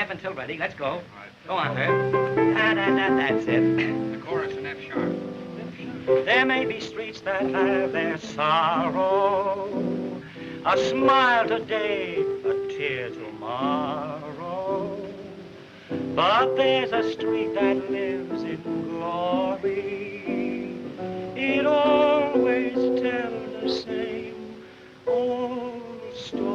Until ready. Let's go. Right. Go on, Herb. That's it. The chorus in F sharp. There may be streets that have their sorrow, a smile today, a tear tomorrow. But there's a street that lives in glory. It always tells the same old story.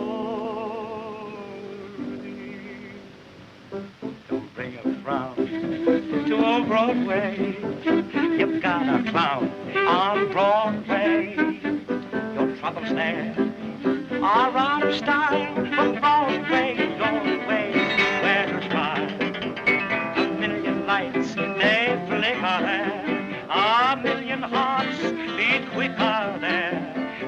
Don't bring a frown to old Broadway. You've got a clown on Broadway. Your troubles there are out of style. But Broadway, your way, where to try. A million lights, they flicker there. A million hearts beat quicker there.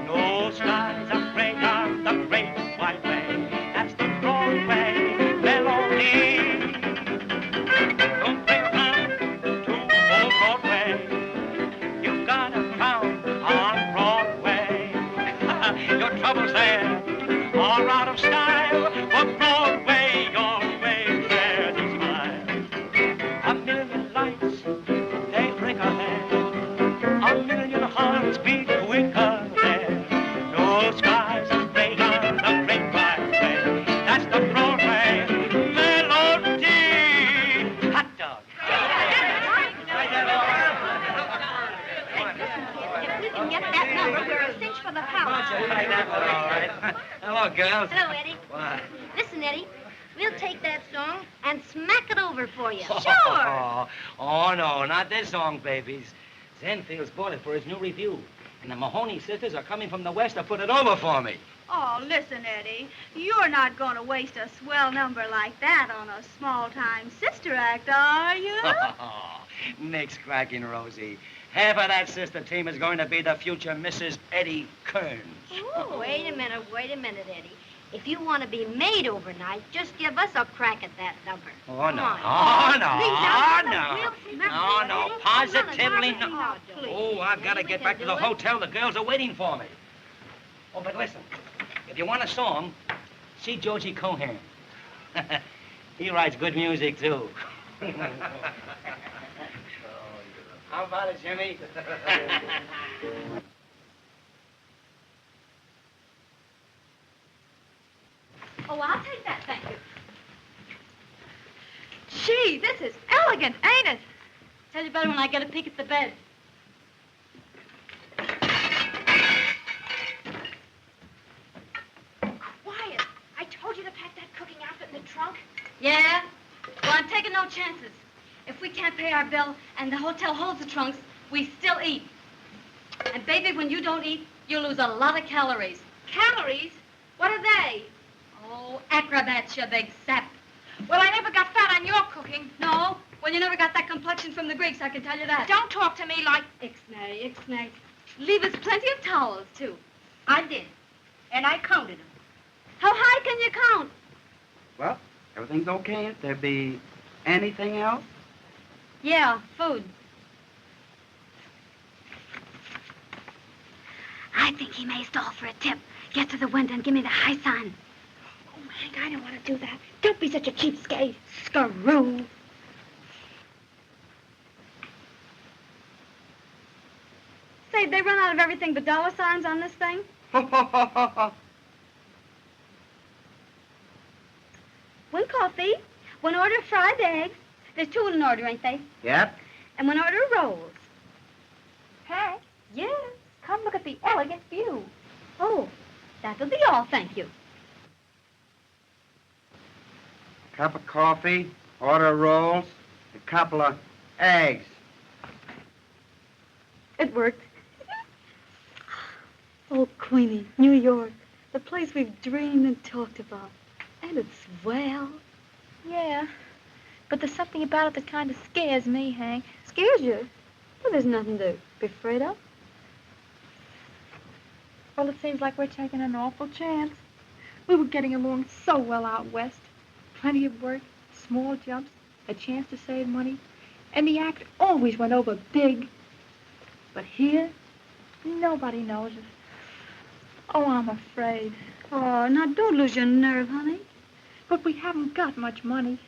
No skies are gray on the great white way. That's the Broadway Melody. Don't bring around to old Broadway. You've got a crown on Broadway. Your troubles there are out of style. But Broadway, your way, there to smile. A million lights, they flicker there. A million hearts beat quicker there. No skies are gray on the great white way. That's the Broadway Melody. Hot dog. If we can get that number, we're a cinch for the power. All right. Hello, girls. Hello, Eddie. What? Listen, Eddie, we'll take that song and smack it over for you. Oh, Sure. Oh, no, not this song, babies. Zanfield's bought it for his new revue. And the Mahoney Sisters are coming from the west to put it over for me. Oh, listen, Eddie. You're not going to waste a swell number like that on a small-time sister act, are you? Nick's cracking, Rosie. Half of that sister team is going to be the future Mrs. Eddie Kearns. Oh, wait a minute, Eddie. If you want to be made overnight, just give us a crack at that number. Oh, no. Come on. No, positively no. Oh, please. Oh, I've got to get back to the hotel. The girls are waiting for me. Oh, but listen, if you want a song, see Georgie Cohan. He writes good music, too. How about it, Jimmy? Oh, I'll take that, thank you. Gee, this is elegant, ain't it? Tell you better when I get a peek at the bed. Quiet. I told you to pack that cooking outfit in the trunk. Yeah? Well, I'm taking no chances. If we can't pay our bill and the hotel holds the trunks, we still eat. And, baby, when you don't eat, you lose a lot of calories. Calories? What are they? Oh, acrobats, you big sap. Well, I never got fat on your cooking. No? Well, you never got that complexion from the Greeks, I can tell you that. Don't talk to me like... Ixnay, ixnay. Leave us plenty of towels, too. I did. And I counted them. How high can you count? Well, everything's okay. If there be anything else? Yeah, food. I think he may stall for a tip. Get to the window and give me the high sign. Oh, Hank, I don't want to do that. Don't be such a cheapskate. Screw. Say, they run out of everything but dollar signs on this thing? One coffee, one order of fried eggs. There's two in an order, ain't they? Yep. And one order of rolls. Hank, Yes. come look at the elegant view. Oh, that'll be all, thank you. Cup of coffee, order of rolls, a couple of eggs. It worked. Oh, Queenie, New York, the place we've dreamed and talked about. And it's swell. Yeah, but there's something about it that kind of scares me, Hank. Scares you? Well, there's nothing to be afraid of. Well, it seems like we're taking an awful chance. We were getting along so well out west. Plenty of work, small jumps, a chance to save money. And the act always went over big. But here, nobody knows us. Oh, I'm afraid. Oh, now don't lose your nerve, honey. But we haven't got much money.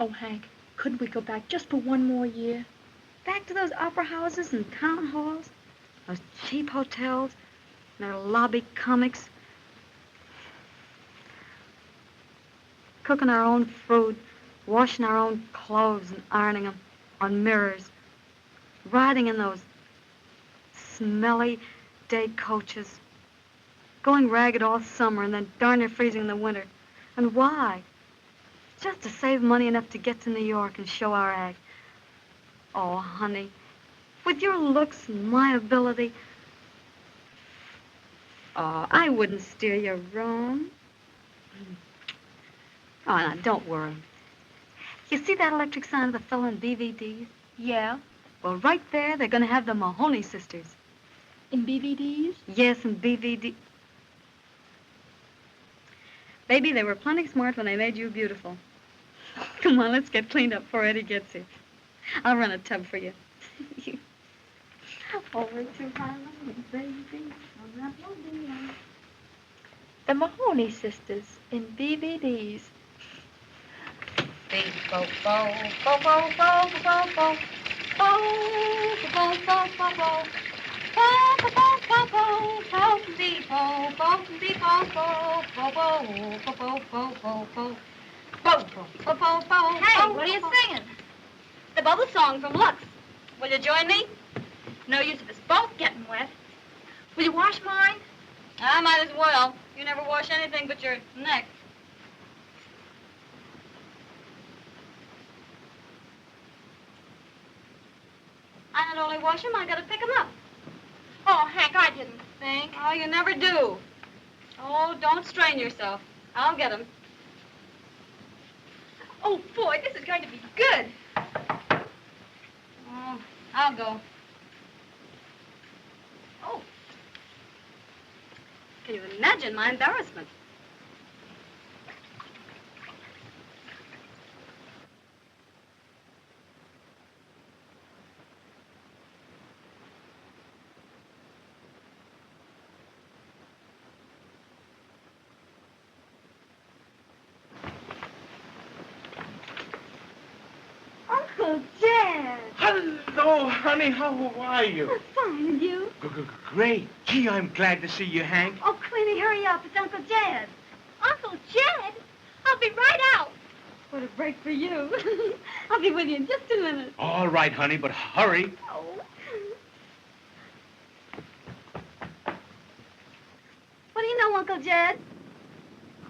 Oh, Hank, couldn't we go back just for one more year? Back to those opera houses and town halls, those cheap hotels, and their lobby comics. Cooking our own food, washing our own clothes and ironing them on mirrors. Riding in those smelly day coaches. Going ragged all summer and then darn near freezing in the winter. And why? Just to save money enough to get to New York and show our act. Oh, honey, with your looks and my ability, oh, I wouldn't steer you wrong. Oh, now, don't worry. You see that electric sign of the fellow in BVDs? Yeah, Well, right there, they're going to have the Mahoney Sisters. in BVDs? Yes, in BVD. Baby, they were plenty smart when they made you beautiful. Come on, let's get cleaned up before Eddie gets here. I'll run a tub for you. Over to Harlem, baby. On that lonely line. The Mahoney Sisters in BVDs. Beep, bo, bo, bo, bo, bo, bo, bo. Bo, bo, bo, bo, bo. Bo, bo, bo, bo, bo. Bo, beep, bo, bo, beep, bo, bo, bo, bo, bo, bo, bo, bo, bo. Bo, bo, bo, bo, bo. Hey, what are you singing? The bubble song from Lux. Will you join me? No use of us both getting wet. Will you wash mine? I might as well. You never wash anything but your neck. I not only wash them, I gotta pick them up. Oh, Hank, I didn't think. Oh, you never do. Oh, don't strain yourself. I'll get them. Oh, boy, this is going to be good. Oh, I'll go. Oh. Can you imagine my embarrassment? Uncle Jed. Hello, honey. How are you? Fine, and you? Great. Gee, I'm glad to see you, Hank. Oh, Queenie, hurry up. It's Uncle Jed. Uncle Jed? I'll be right out. What a break for you. I'll be with you in just a minute. All right, honey, but hurry. Oh. What do you know, Uncle Jed?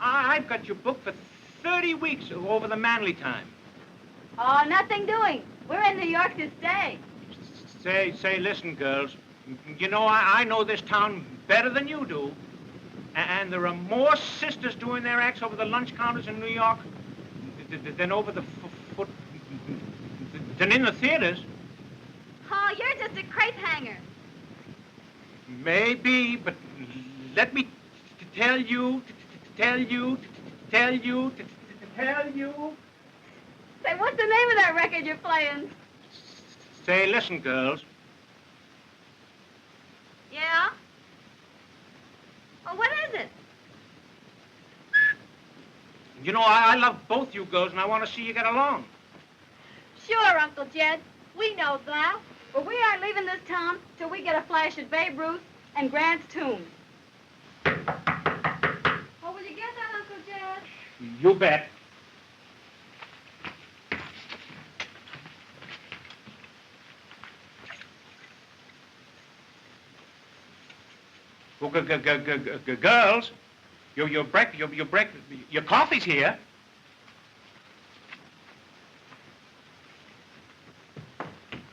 I've got you booked for 30 weeks over the Manly time. Oh, nothing doing. We're in New York to stay. Say, listen, girls. You know, I know this town better than you do. And there are more sisters doing their acts over the lunch counters in New York than over the than in the theaters. Oh, you're just a crepe hanger. Maybe, but let me tell you. Say, what's the name of that record you're playing? Say, listen, girls. Yeah? Oh, what is it? You know, I love both you girls, and I want to see you get along. Sure, Uncle Jed. We know that. Well, we aren't leaving this town till we get a flash of Babe Ruth and Grant's tomb. Oh, will you get that, Uncle Jed? You bet. Well, girls, your coffee's here.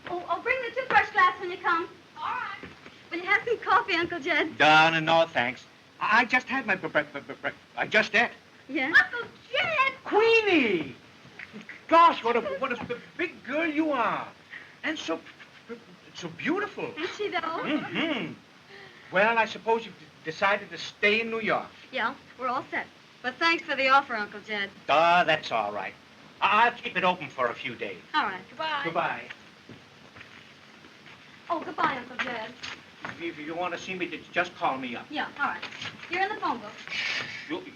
Oh, bring the toothbrush glass when you come. All right. Will you have some coffee, Uncle Jed? No, thanks. I just had my I just ate. Yeah? Uncle Jed! Queenie! Gosh, what a big girl you are. And so beautiful. Ain't she, though? Mm-hmm. Well, I suppose you've decided to stay in New York. Yeah, we're all set. But thanks for the offer, Uncle Jed. That's all right. I'll keep it open for a few days. All right. Goodbye. Goodbye. Oh, goodbye, Uncle Jed. If you want to see me, just call me up. Yeah, all right. You're in the phone book.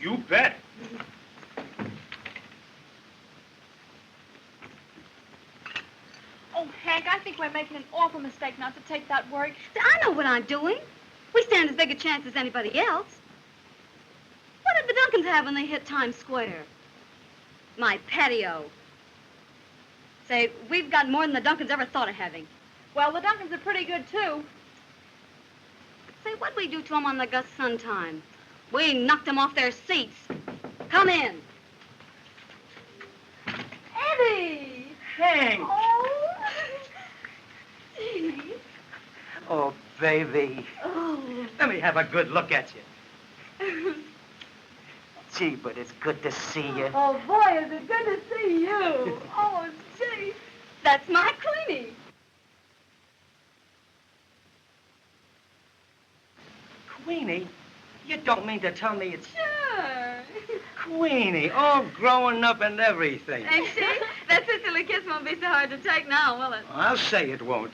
You bet. Oh, Hank, I think we're making an awful mistake not to take that work. I know what I'm doing. We stand as big a chance as anybody else. What did the Duncans have when they hit Times Square? My patio. Say, we've got more than the Duncans ever thought of having. Well, the Duncans are pretty good, too. Say, what'd we do to them on the Gus Sun time? We knocked them off their seats. Come in. Eddie! Hank! Oh! Gee. Oh, baby. Oh. Let me have a good look at you. Gee, but it's good to see you. Oh, boy, is it good to see you. Oh, gee. That's my Queenie. Queenie? You don't mean to tell me it's Sure. Queenie, all growing up and everything. Ain't she? That sisterly kiss won't be so hard to take now, will it? I'll say it won't.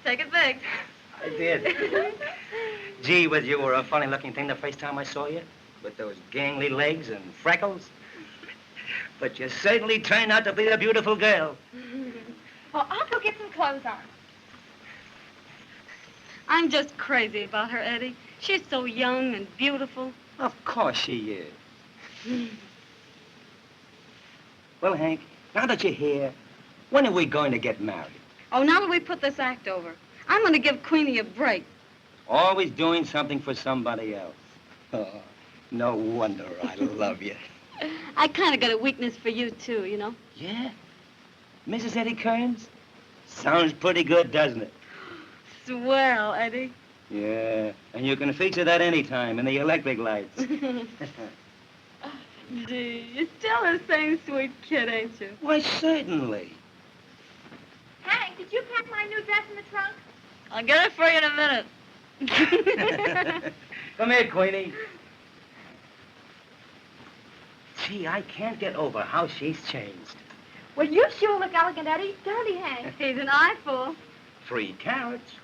Take it big. I did. Gee, but you were a funny-looking thing the first time I saw you, with those gangly legs and freckles. But you certainly turned out to be a beautiful girl. Well, I'll go get some clothes on. I'm just crazy about her, Eddie. She's so young and beautiful. Of course she is. Well, Hank, now that you're here, when are we going to get married? Oh, now that we put this act over, I'm going to give Queenie a break. Always doing something for somebody else. Oh, no wonder I love you. I kind of got a weakness for you, too, you know? Yeah? Mrs. Eddie Kearns? Sounds pretty good, doesn't it? Swell, Eddie. Yeah, and you can feature that anytime in the electric lights. Gee, you're still the same sweet kid, ain't you? Why, certainly. Hank, did you pack my new dress in the trunk? I'll get it for you in a minute. Come here, Queenie. Gee, I can't get over how she's changed. Well, you sure look elegant, Eddie. Don't he, Hank? He's an eyeful. 3 carats.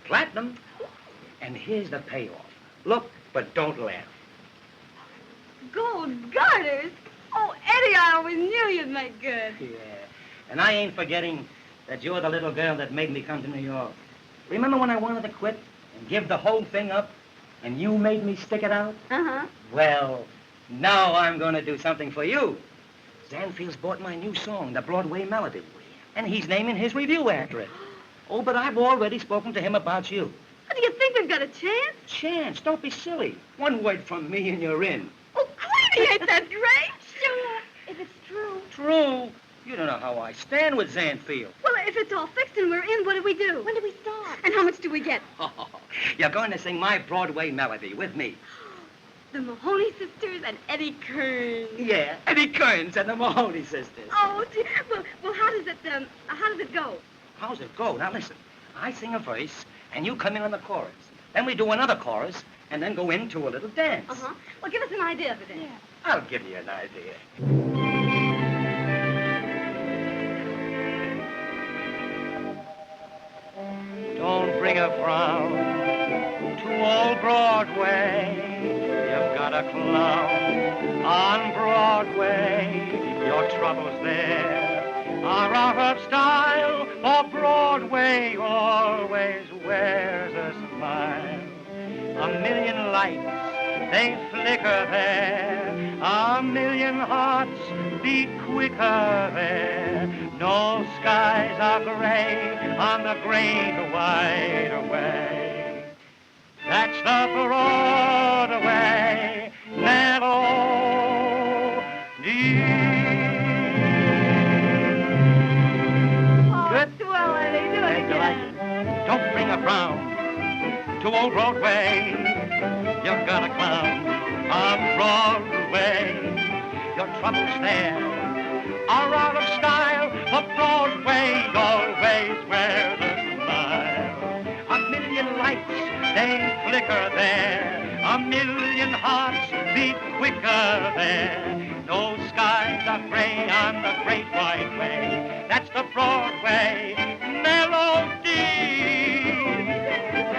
Platinum. And here's the payoff. Look, but don't laugh. Gold garters? Oh, Eddie, I always knew you'd make good. Yeah. And I ain't forgetting that you're the little girl that made me come to New York. Remember when I wanted to quit and give the whole thing up, and you made me stick it out? Uh-huh. Well, now I'm going to do something for you. Zanfield's bought my new song, the Broadway Melody, and he's naming his revue after it. Oh, but I've already spoken to him about you. Do you think we've got a chance? Chance? Don't be silly. One word from me and you're in. Oh, Queenie, ain't that great? Sure, if it's true. True. You don't know how I stand with Zanfield. Well, if it's all fixed and we're in, what do we do? When do we start? And how much do we get? Oh, you're going to sing my Broadway Melody with me. The Mahoney Sisters and Eddie Kearns. Yeah, Eddie Kearns and the Mahoney Sisters. Oh, dear. Well, how does it go? How's it go? Now, listen. I sing a verse, and you come in on the chorus. Then we do another chorus, and then go into a little dance. Uh-huh. Well, give us an idea of it then. Yeah. I'll give you an idea. Don't bring a frown to old Broadway. You've got a clown on Broadway. Your troubles there are out of style, for Broadway always wears a smile. A million lights, they flicker there. A million hearts beat quicker there. No skies are gray on the great wide way. That's the Broadway Melody. Oh, Good? swell, Eddie. Do it Glad you like again. it. Don't bring a frown to old Broadway. You've got a clown on Broadway. Your troubles there are out of style, for Broadway always wears a smile. A million lights, they flicker there. A million hearts beat quicker there. No skies are gray on the great wide way. That's the Broadway Melody.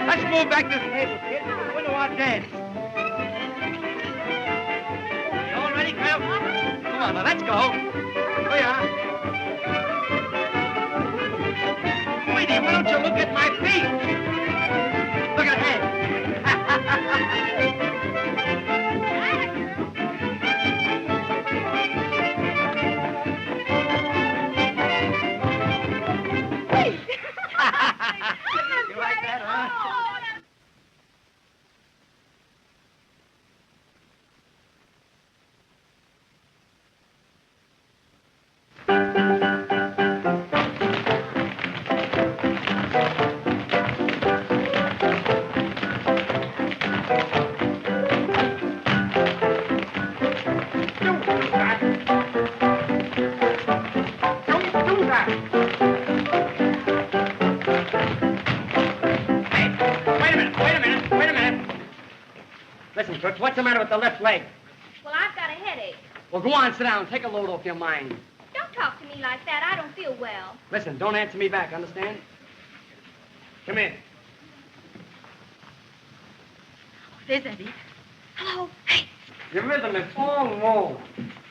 Let's move back to the table, kids. We'll do our dance. You all ready, Clem? Come on, now, let's go. Here we are. Queenie, why don't you look at my feet? Look ahead. You like that, huh? Listen, Crooks, what's the matter with the left leg? Well, I've got a headache. Well, go on, sit down. Take a load off your mind. Don't talk to me like that. I don't feel well. Listen, don't answer me back, understand? Come in. There's Eddie. Hello. Hey. Your rhythm is all wrong.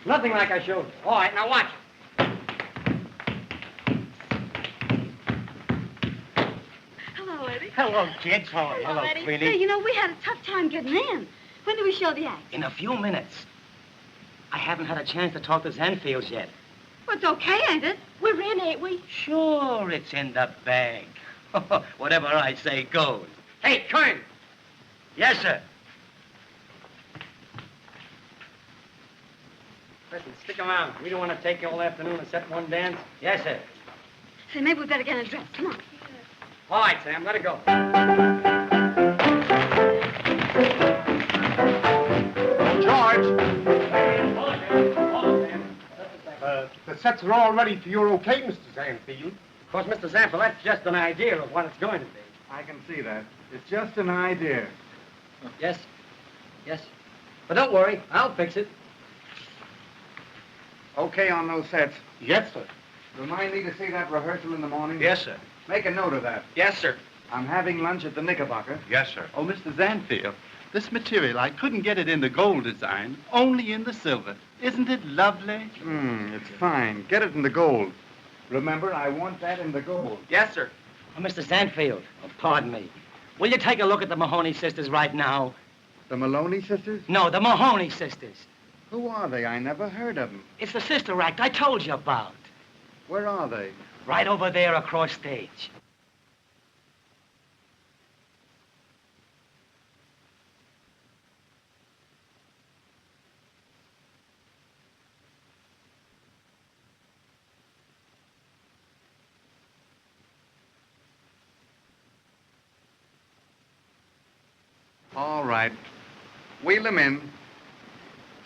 Nothing like I showed you. All right, now watch. Hello, Eddie. Hello, kids. How are you? Hello, Eddie. Hey, you know, we had a tough time getting in. When do we show the act? In a few minutes. I haven't had a chance to talk to Zanfield yet. Well, it's okay, ain't it? We're in, ain't we? Sure, it's in the bag. Whatever I say goes. Hey, Kearns. Yes, sir. Listen, stick around. We don't want to take you all afternoon except one dance. Yes, sir. Say, maybe we better get undressed. Come on. All right, Sam, let it go. George. The sets are all ready for your okay, Mr. Zanfield. Of course, Mr. Zanfield, that's just an idea of what it's going to be. I can see that. It's just an idea. Yes. Yes. But don't worry, I'll fix it. Okay on those sets? Yes, sir. Remind me to see that rehearsal in the morning? Yes, sir. Make a note of that. Yes, sir. I'm having lunch at the Knickerbocker. Yes, sir. Oh, Mr. Zanfield, this material, I couldn't get it in the gold design, only in the silver. Isn't it lovely? It's fine. Get it in the gold. Remember, I want that in the gold. Yes, sir. Oh, Mr. Zanfield, pardon me. Will you take a look at the Mahoney Sisters right now? The Maloney Sisters? No, the Mahoney Sisters. Who are they? I never heard of them. It's the sister act I told you about. Where are they? Right over there across stage. All right. Wheel them in.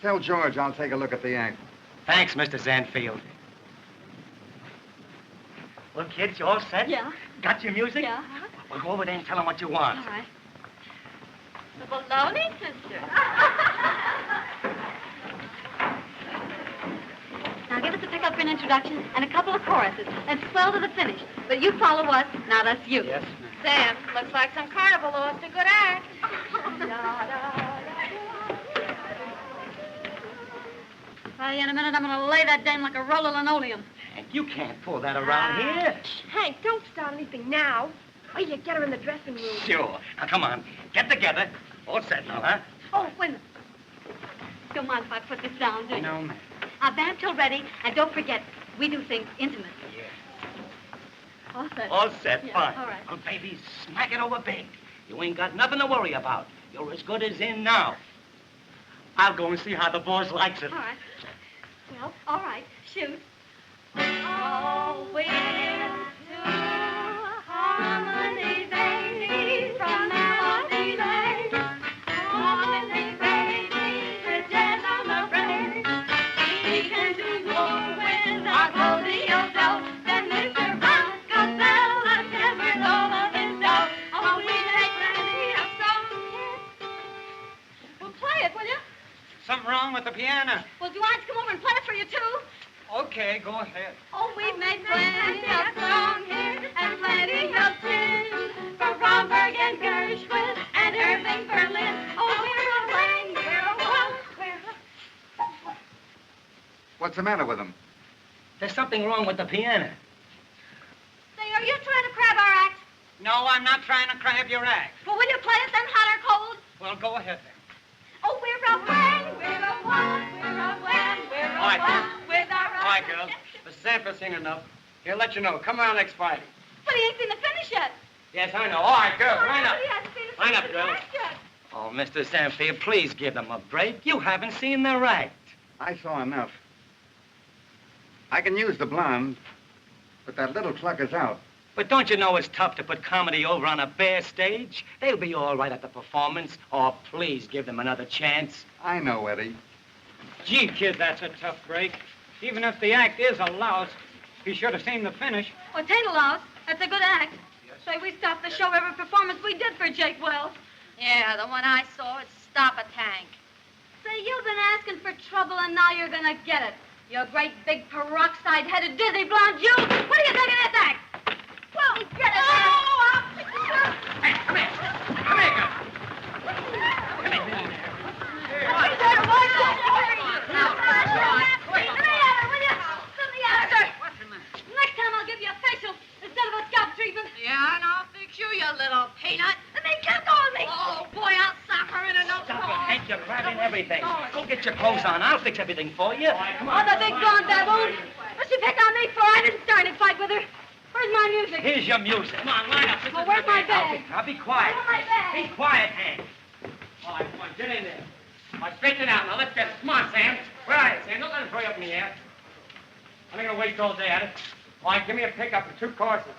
Tell George I'll take a look at the act. Thanks, Mr. Zanfield. Well, kids, you all set? Yeah. Got your music? Yeah. Well, go over there and tell them what you want. All right. The Mahoney Sisters. Now give us a pick-up for an introduction and a couple of choruses. And swell to the finish. But you follow us, not us you. Yes. Sam, looks like some carnival lost a good act. Well, in a minute, I'm going to lay that dame like a roll of linoleum. Hank, you can't pull that around here. Hank, don't start anything now. Wait till you get her in the dressing room. Sure. Now, come on. Get together. All set now, huh? Oh, wait a minute. Don't mind if I put this down, do you? No, ma'am. Our band till ready, and don't forget, we do things intimate. Yeah. All set. All set, Yeah, fine. all right. Well, baby, smack it over big. You ain't got nothing to worry about. You're as good as in now. I'll go and see how the boss likes it. All right. Well, all right. Shoot. Oh, we're two harmony babies from Melody Lane. Harmony babies, we're dead on the brain. We can do more with our rodeo dough than Mr. Rockefeller ever all of his dough. Oh, we make plenty of songs. Well, play it, will you? Something wrong with the piano? Well, do I have to come over and play it for you, too? Okay, go ahead. Oh, we've made plenty of song here and plenty of tunes for Romberg and Gershwin and Irving Berlin. Oh, we're a wang, we're a one, we're a... What's the matter with them? There's something wrong with the piano. Say, are you trying to crab our act? No, I'm not trying to crab your act. Well, will you play it then, hot or cold? Well, go ahead then. Oh, we're a wang, we're a one, we're a wang, we're a All right, one with our... All right, girls. Mr. Sanford's seen enough. He'll let you know. Come around next Friday. But he ain't seen the finish yet. Yes, I know. All right, girls, line up. He hasn't seen the Line up, finish of the girls. act yet. Oh, Mr. Zanfield, please give them a break. You haven't seen their act. I saw enough. I can use the blonde, but that little clucker's out. But don't you know it's tough to put comedy over on a bare stage? They'll be all right at the performance. Oh, please give them another chance. I know, Eddie. Gee, kid, that's a tough break. Even if the act is a louse, be sure to seen the finish. Well, it ain't a loss. That's a good act. Say, we stopped the show every performance we did for Jake Wells. Yeah, the one I saw at Stop a Tank. Say, you've been asking for trouble, and now you're gonna get it. You great big peroxide-headed dizzy blonde you. What do you think of this act? Well, get it. Oh, I'll pick you up. Hey, come here. Come here, girl. Come here. Hey, there, boy. Now, let me at her, will you? Let me at her. What's the matter? Next time I'll give you a facial instead of a scalp treatment. Yeah, and I'll fix you, you little peanut. And then keep going me. Oh, boy, I'll sock her in a no Stop it, Hank. You're grabbing everything. Go get your clothes on. I'll fix everything for you. Come Oh, on. the big blonde baboon. What's she pick on me for? I didn't start a fight with her. Where's my music? Here's your music. Come on, line up. Well, where's my bag? Now be quiet. Where's my bag? Be quiet, Hank. All right, come on, get in there. All right, straighten it out. Now, let's get it. Come on, Sam. Where are you, Sam? Don't let him throw you up in the air. I'm not going to waste all day at it. All right, give me a pickup for 2 courses.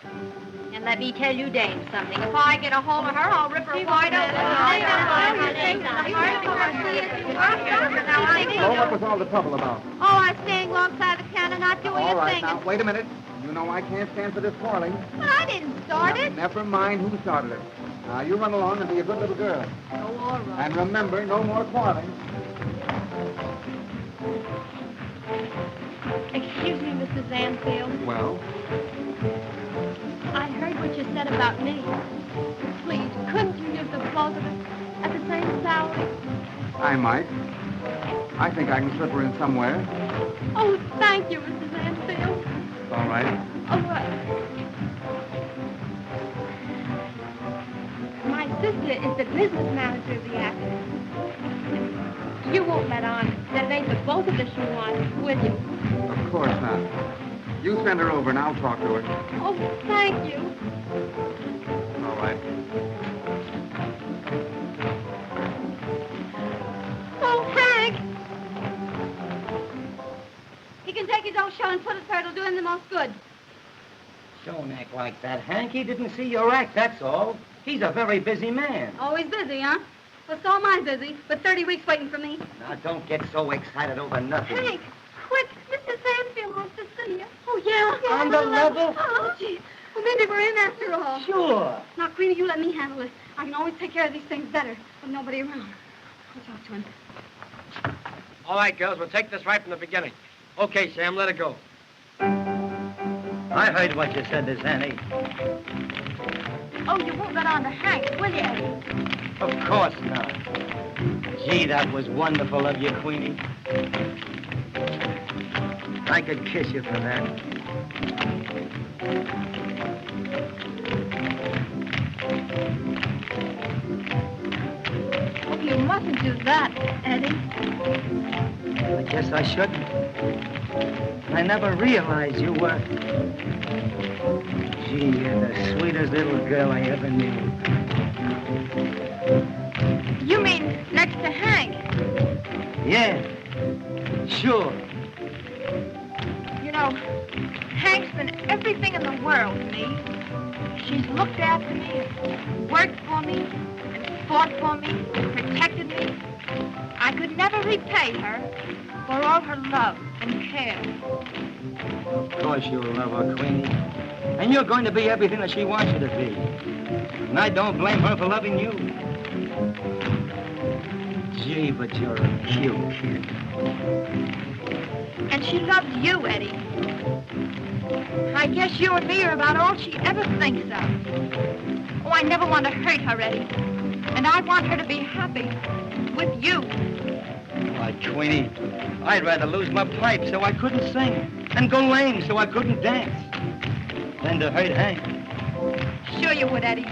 And let me tell you, Dame, something. If I get a hold of her, I'll rip her wide open. So what was all the trouble about? Oh, I'm staying alongside the piano, not doing All a right, thing. now, wait a minute. You know I can't stand for this quarreling. But I didn't start it. Never mind who started it. Now, you run along and be a good little girl. Oh, all right. And remember, no more quarreling. Excuse me, Mr. Zanfield. Well, I heard what you said about me. Please, couldn't you give the both of us at the same salary? I might. I think I can slip her in somewhere. Oh, thank you, Mr. Zanfield. All right. My sister is the business manager of the act. You won't let on that it ain't the both of us you want, will you? Of course not. You send her over and I'll talk to her. Oh, thank you. All right. Oh, Hank! He can take his own show and put it where it'll do him the most good. Don't act like that, Hank. He didn't see your act, that's all. He's a very busy man. Always busy, huh? Well, so am I busy, with 30 weeks waiting for me. Now, don't get so excited over nothing. Hank, quick! Mrs. Zanfield wants to see you. Oh, yeah? On the level? Oh, gee. Well, maybe we're in after all. Sure. Now, Queenie, you let me handle this. I can always take care of these things better with nobody around. I'll talk to him. All right, girls, we'll take this right from the beginning. Okay, Sam, let it go. I heard what you said to Zanny. Oh, you won't let on to Hank, will you? Of course not. Gee, that was wonderful of you, Queenie. I could kiss you for that. Oh, you mustn't do that, Eddie. I guess I shouldn't. I never realized you were... Gee, you're the sweetest little girl I ever knew. You mean next to Hank? Yeah, sure. You know, Hank's been everything in the world to me. She's looked after me, and worked for me, and fought for me, and protected me. I could never repay her for all her love and care. Of course you'll love her, Queenie. And you're going to be everything that she wants you to be. And I don't blame her for loving you. Gee, but you're a cute kid. And she loves you, Eddie. I guess you and me are about all she ever thinks of. Oh, I never want to hurt her, Eddie. And I want her to be happy with you. Why, Queenie, I'd rather lose my pipe so I couldn't sing and go lame so I couldn't dance than to hurt Hank. Sure you would, Eddie.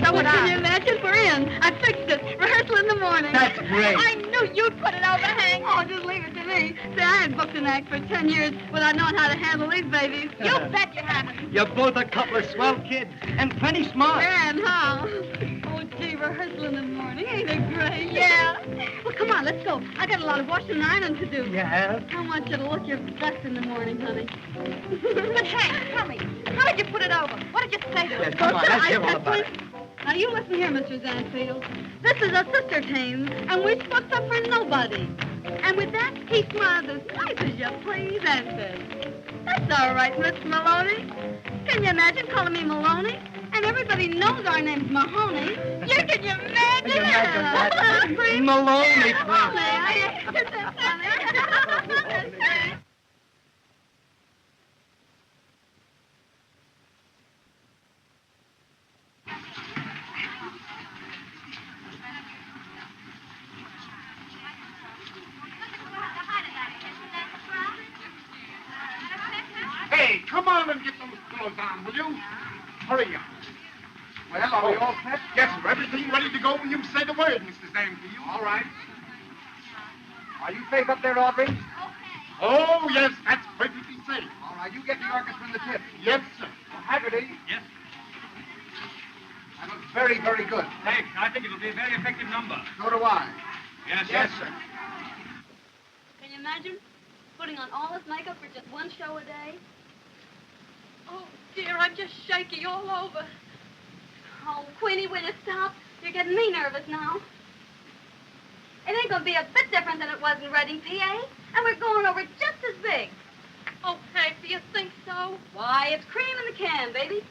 So would Can I. you imagine? We're in. I fixed it. Rehearsal in the morning. That's great. I knew you'd put it over, Hank. Oh, just leave it to me. See, I had booked an act for 10 years without knowing how to handle these babies. You bet you haven't. You're both a couple of swell kids and plenty smart. And how? Oh, gee, rehearsal in the morning. Ain't it great? Yeah. Well, come on, let's go. I got a lot of washing and ironing to do. You have? I want you to look your best in the morning, honey. But Hank, tell me, how did you put it over? What did you say to her? Yes, come on, let's hear all about it. Now, you listen here, Mr. Zanfield. This is a sister team, and we're supposed up for nobody. And with that, he smiled as nice as you please and said, "That's all right, Miss Maloney." Can you imagine calling me Maloney? And everybody knows our name's Mahoney. Can you imagine? Can you imagine that? Maloney, Maloney. Isn't that funny? Hey, come on and get those clothes on, will you? Hurry up. Well, are we all set? Yes, sir. Everything ready to go when you say the word, Mr. Zanfield. All right. Are you safe up there, Audrey? Oh, yes, that's perfectly safe. All right, you get the orchestra in the tip. Yes, sir. Haggerty. Yes. That looks very, very good. Thanks. I think it'll be a very effective number. So do I. Yes, Yes, sir. Can you imagine putting on all this makeup for just one show a day? Oh, dear, I'm just shaky all over. Oh, Queenie, will you stop? You're getting me nervous now. It ain't gonna be a bit different than it was in Reading, PA. And we're going over just as big. Oh, Hank, do you think so? Why, it's cream in the can, baby.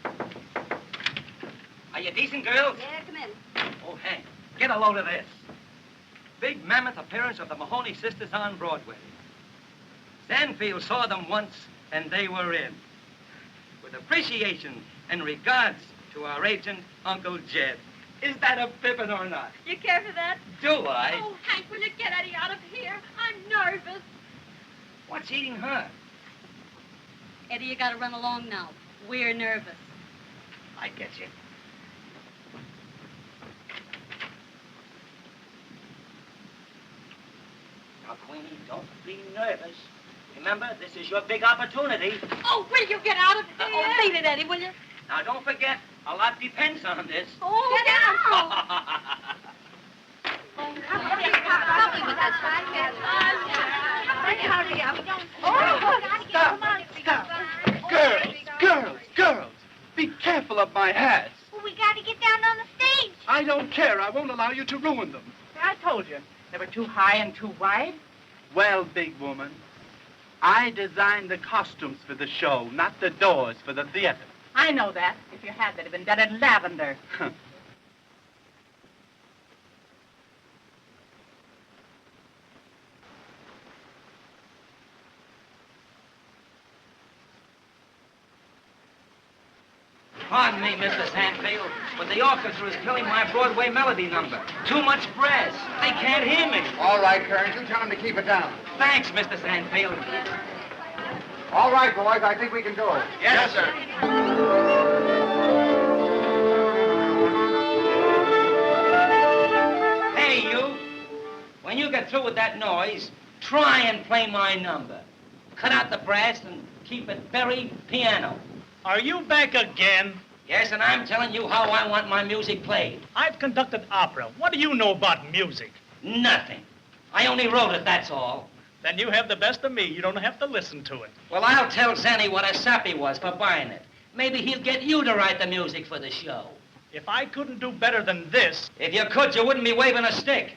Are you decent, girls? Yeah, come in. Oh, Hank, get a load of this. Big mammoth appearance of the Mahoney Sisters on Broadway. Zanfield saw them once, and they were in. With appreciation and regards to our agent, Uncle Jed. Is that a pippin or not? You care for that? Do I? Oh, Hank, will you get Eddie out of here? I'm nervous. What's eating her? Eddie, you gotta run along now. We're nervous. I get you. Now, Queenie, don't be nervous. Remember, this is your big opportunity. Oh, will you get out of here? Oh, beat it, Eddie, will you? Now, don't forget, a lot depends on this. Oh, get out! Hurry up. Stop. Girls, be careful of my hats. Well, we gotta get down on the stage. I don't care. I won't allow you to ruin them. I told you. They were too high and too wide. Well, big woman, I designed the costumes for the show, not the doors for the theater. I know that. If you had, they'd have been done in lavender. Pardon me, Mr. Zanfield, but the orchestra is killing my Broadway Melody number. Too much brass. They can't hear me. All right, Kearns, you tell him to keep it down. Thanks, Mr. Zanfield. All right, boys, I think we can go. Yes, sir. Hey, you. When you get through with that noise, try and play my number. Cut out the brass and keep it very piano. Are you back again? Yes, and I'm telling you how I want my music played. I've conducted opera. What do you know about music? Nothing. I only wrote it, that's all. Then you have the best of me. You don't have to listen to it. Well, I'll tell Zanny what a sap he was for buying it. Maybe he'll get you to write the music for the show. If I couldn't do better than this... If you could, you wouldn't be waving a stick.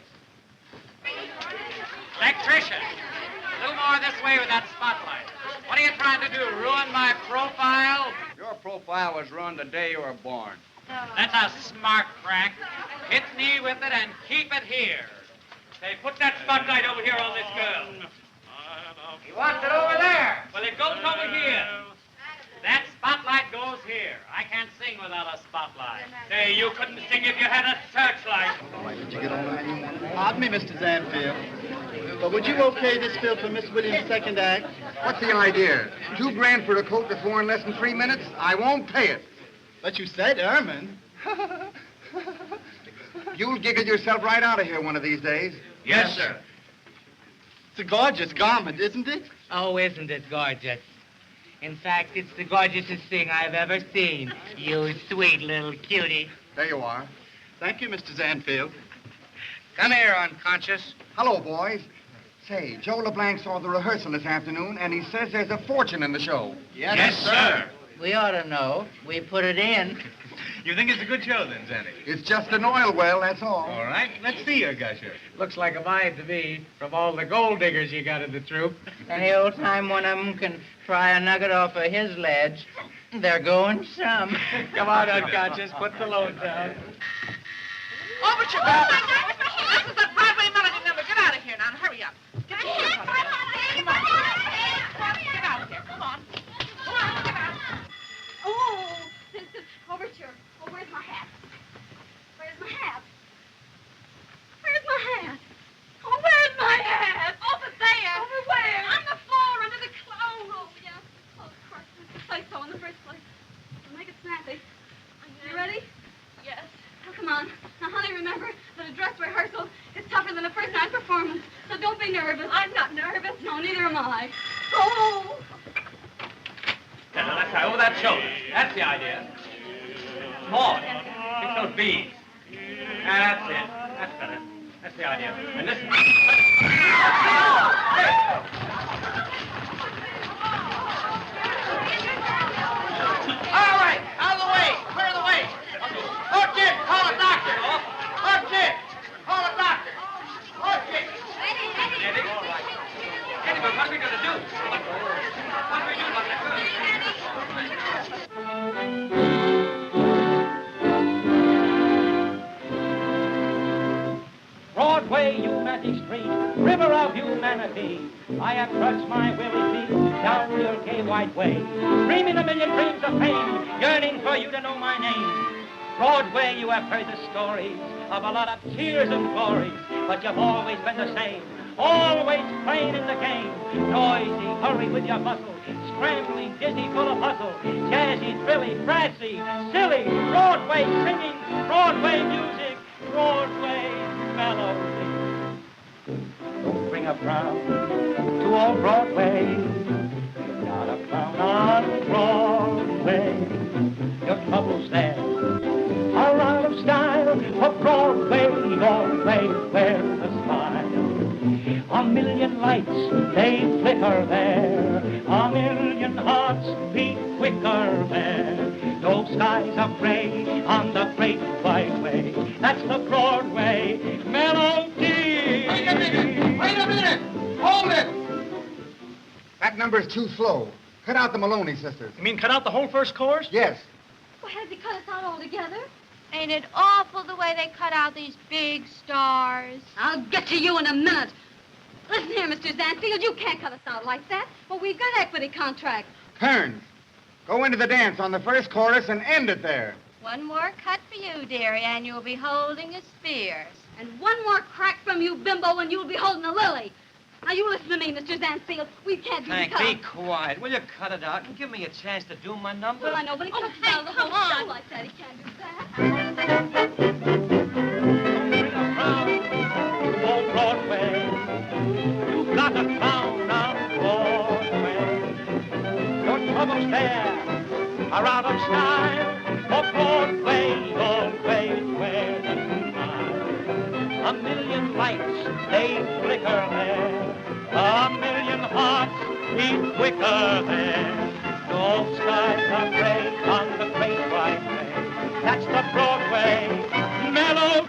Electrician, a little more this way with that spotlight. What are you trying to do, ruin my profile? Your profile was ruined the day you were born. That's a smart crack. Hit me with it and keep it here. Say, put that spotlight over here on this girl. He wants it over there. Well, it goes over here. That spotlight goes here. I can't sing without a spotlight. Say, you couldn't sing if you had a searchlight. Pardon me, Mr. Zanfield. But would you okay this bill for Miss Williams' second act? What's the idea? $2 for a coat before in less than 3 minutes? I won't pay it. But you said Ermine. You'll giggle yourself right out of here one of these days. Yes, sir. It's a gorgeous garment, isn't it? Oh, isn't it gorgeous? In fact, it's the gorgeousest thing I've ever seen. You sweet little cutie. There you are. Thank you, Mr. Zanfield. Come here, unconscious. Hello, boys. Say, Joe LeBlanc saw the rehearsal this afternoon, and he says there's a fortune in the show. Yes, sir. We ought to know. We put it in. You think it's a good show, then, Zanny? It's just an oil well, that's all. All right, let's see her, Gusher. Looks like a mine to me, from all the gold diggers you got in the troupe. Any old time one of them can pry a nugget off of his ledge, they're going some. Come on, unconscious, put the load down. Oh, but you got it. This is the Broadway Melody number. Get out of here now. Hurry up. Get out of here. Come on. Get out of here. Come on. Come on, get out. Oh, this is overture. Oh, where's my hat? Where's my hat? Where's my hat? Oh, where's my hat? Over there. Over where? On the floor, under the clothes. Oh, yeah. Oh, of course. Say so in the first place. I'll make it snappy. You ready? Yes. Oh, come on. Now, honey, remember that a dress rehearsal is tougher than a first night performance. So don't be nervous. I'm not nervous. No, neither am I. Oh! Now, that's right, over that shoulder. That's the idea. More. Pick those beads. That's it. That's better. That's the idea. And listen. All right, out of the way. Clear the way. Oh, Jim, call a doctor. Oh, Jim, call a doctor. Oh, Jim. Eddie, all right. Eddie, but what are we going to do? What are we doing about that girl? Broadway, you magic street, river of humanity, I have trudged my weary feet down your gay white way, dreaming a million dreams of fame, yearning for you to know my name. Broadway, you have heard the stories of a lot of tears and glories, but you've always been the same, always playing in the game. Noisy, hurry with your bustle, scrambling, dizzy, full of hustle, jazzy, thrilly, brassy, silly, Broadway singing, Broadway music, Broadway melody. Don't bring a frown to old Broadway. You're not a clown on Broadway. Your troubles there are out of style. For Broadway, always wear a smile. A million lights, they flicker there. A million hearts beat quicker there. No skies are gray on the great white way. That's the Broadway melody. Wait a minute! Wait a minute! Hold it! That number's too slow. Cut out the Mahoney Sisters. You mean cut out the whole first chorus? Yes. Well, has he cut us out altogether? Ain't it awful the way they cut out these big stars? I'll get to you in a minute. Listen here, Mr. Zanfield, you can't cut us out like that. Well, we've got equity contracts. Kearns, go into the dance on the first chorus and end it there. One more cut for you, dearie, and you'll be holding a spear. And one more crack from you, bimbo, and you'll be holding a lily. Now, you listen to me, Mr. Zanfield. We can't do Hank, the cut. be quiet. Will you cut it out and give me a chance to do my number? Well, I know, but he cuts us out of the whole show like that. He can't do that. Old Broadway, you've got a clown on Broadway. Your troubles there are out of style. For Broadway, always wear the smile. A million lights, they flicker there. A million hearts beat quicker there. No skies are gray on the great white way. That's the Broadway melody.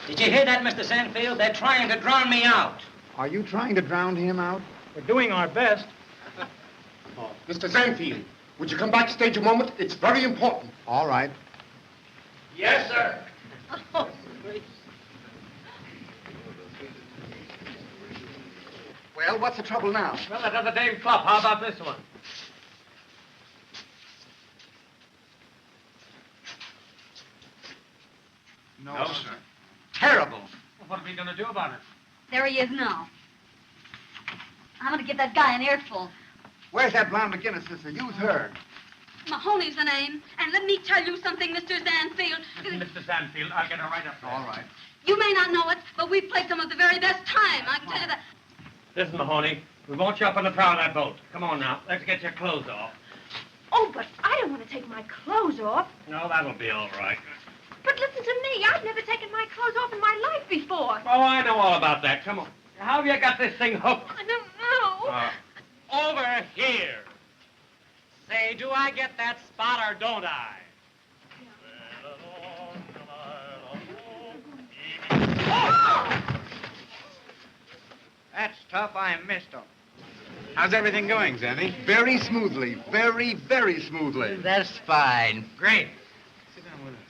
Did you hear that, Mr. Zanfield? They're trying to drown me out. Are you trying to drown him out? We're doing our best. Mr. Zanfield, would you come backstage a moment? It's very important. All right. Yes, sir. Oh, Well, what's the trouble now? Well, that other Dame Fluff. How about this one? No, sir. Terrible. Well, what are we going to do about it? there he is now. I'm going to give that guy an earful. Where's that blonde McGinnis sister? Use her. Mahoney's the name. And let me tell you something, Mr. Zanfield. Mr. Zanfield, I'll get her right up there. All right. You may not know it, but we've played some of the very best time. I can tell you that. Listen, Mahoney, we want you up on the prow of that boat. Come on now, let's get your clothes off. Oh, but I don't want to take my clothes off. No, that'll be all right. But listen to me. I've never taken my clothes off in my life before. Oh, I know all about that. Come on. How have you got this thing hooked? I don't know. Over here. Say, do I get that spot or don't I? That's tough. I missed him. How's everything going, Zanny? Very smoothly. Very, very smoothly. That's fine. Great. Sit down with us.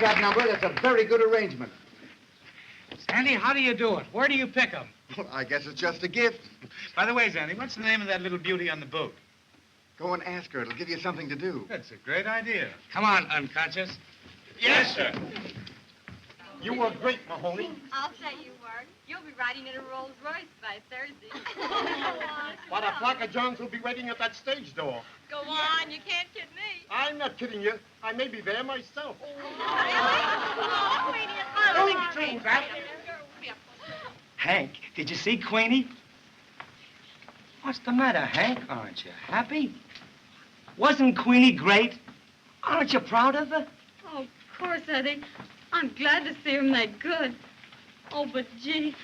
That number, that's a very good arrangement. Sandy, how do you do it? Where do you pick 'em? Well, I guess it's just a gift. By the way, Zanny, what's the name of that little beauty on the boat? Go and ask her. It'll give you something to do. That's a great idea. Come on, unconscious. Yes, sir. You were great, Mahoney. I'll say you were. You'll be riding in a Rolls Royce by Thursday. But a flock of Johns will be waiting at that stage door. Go on, you can't kid me. I'm not kidding you. I may be there myself. Oh, Queenie, Don't do that. Hank, did you see Queenie? What's the matter, Hank? Aren't you happy? Wasn't Queenie great? Aren't you proud of her? Oh, of course, Eddie. I'm glad to see him that good. Oh, but gee,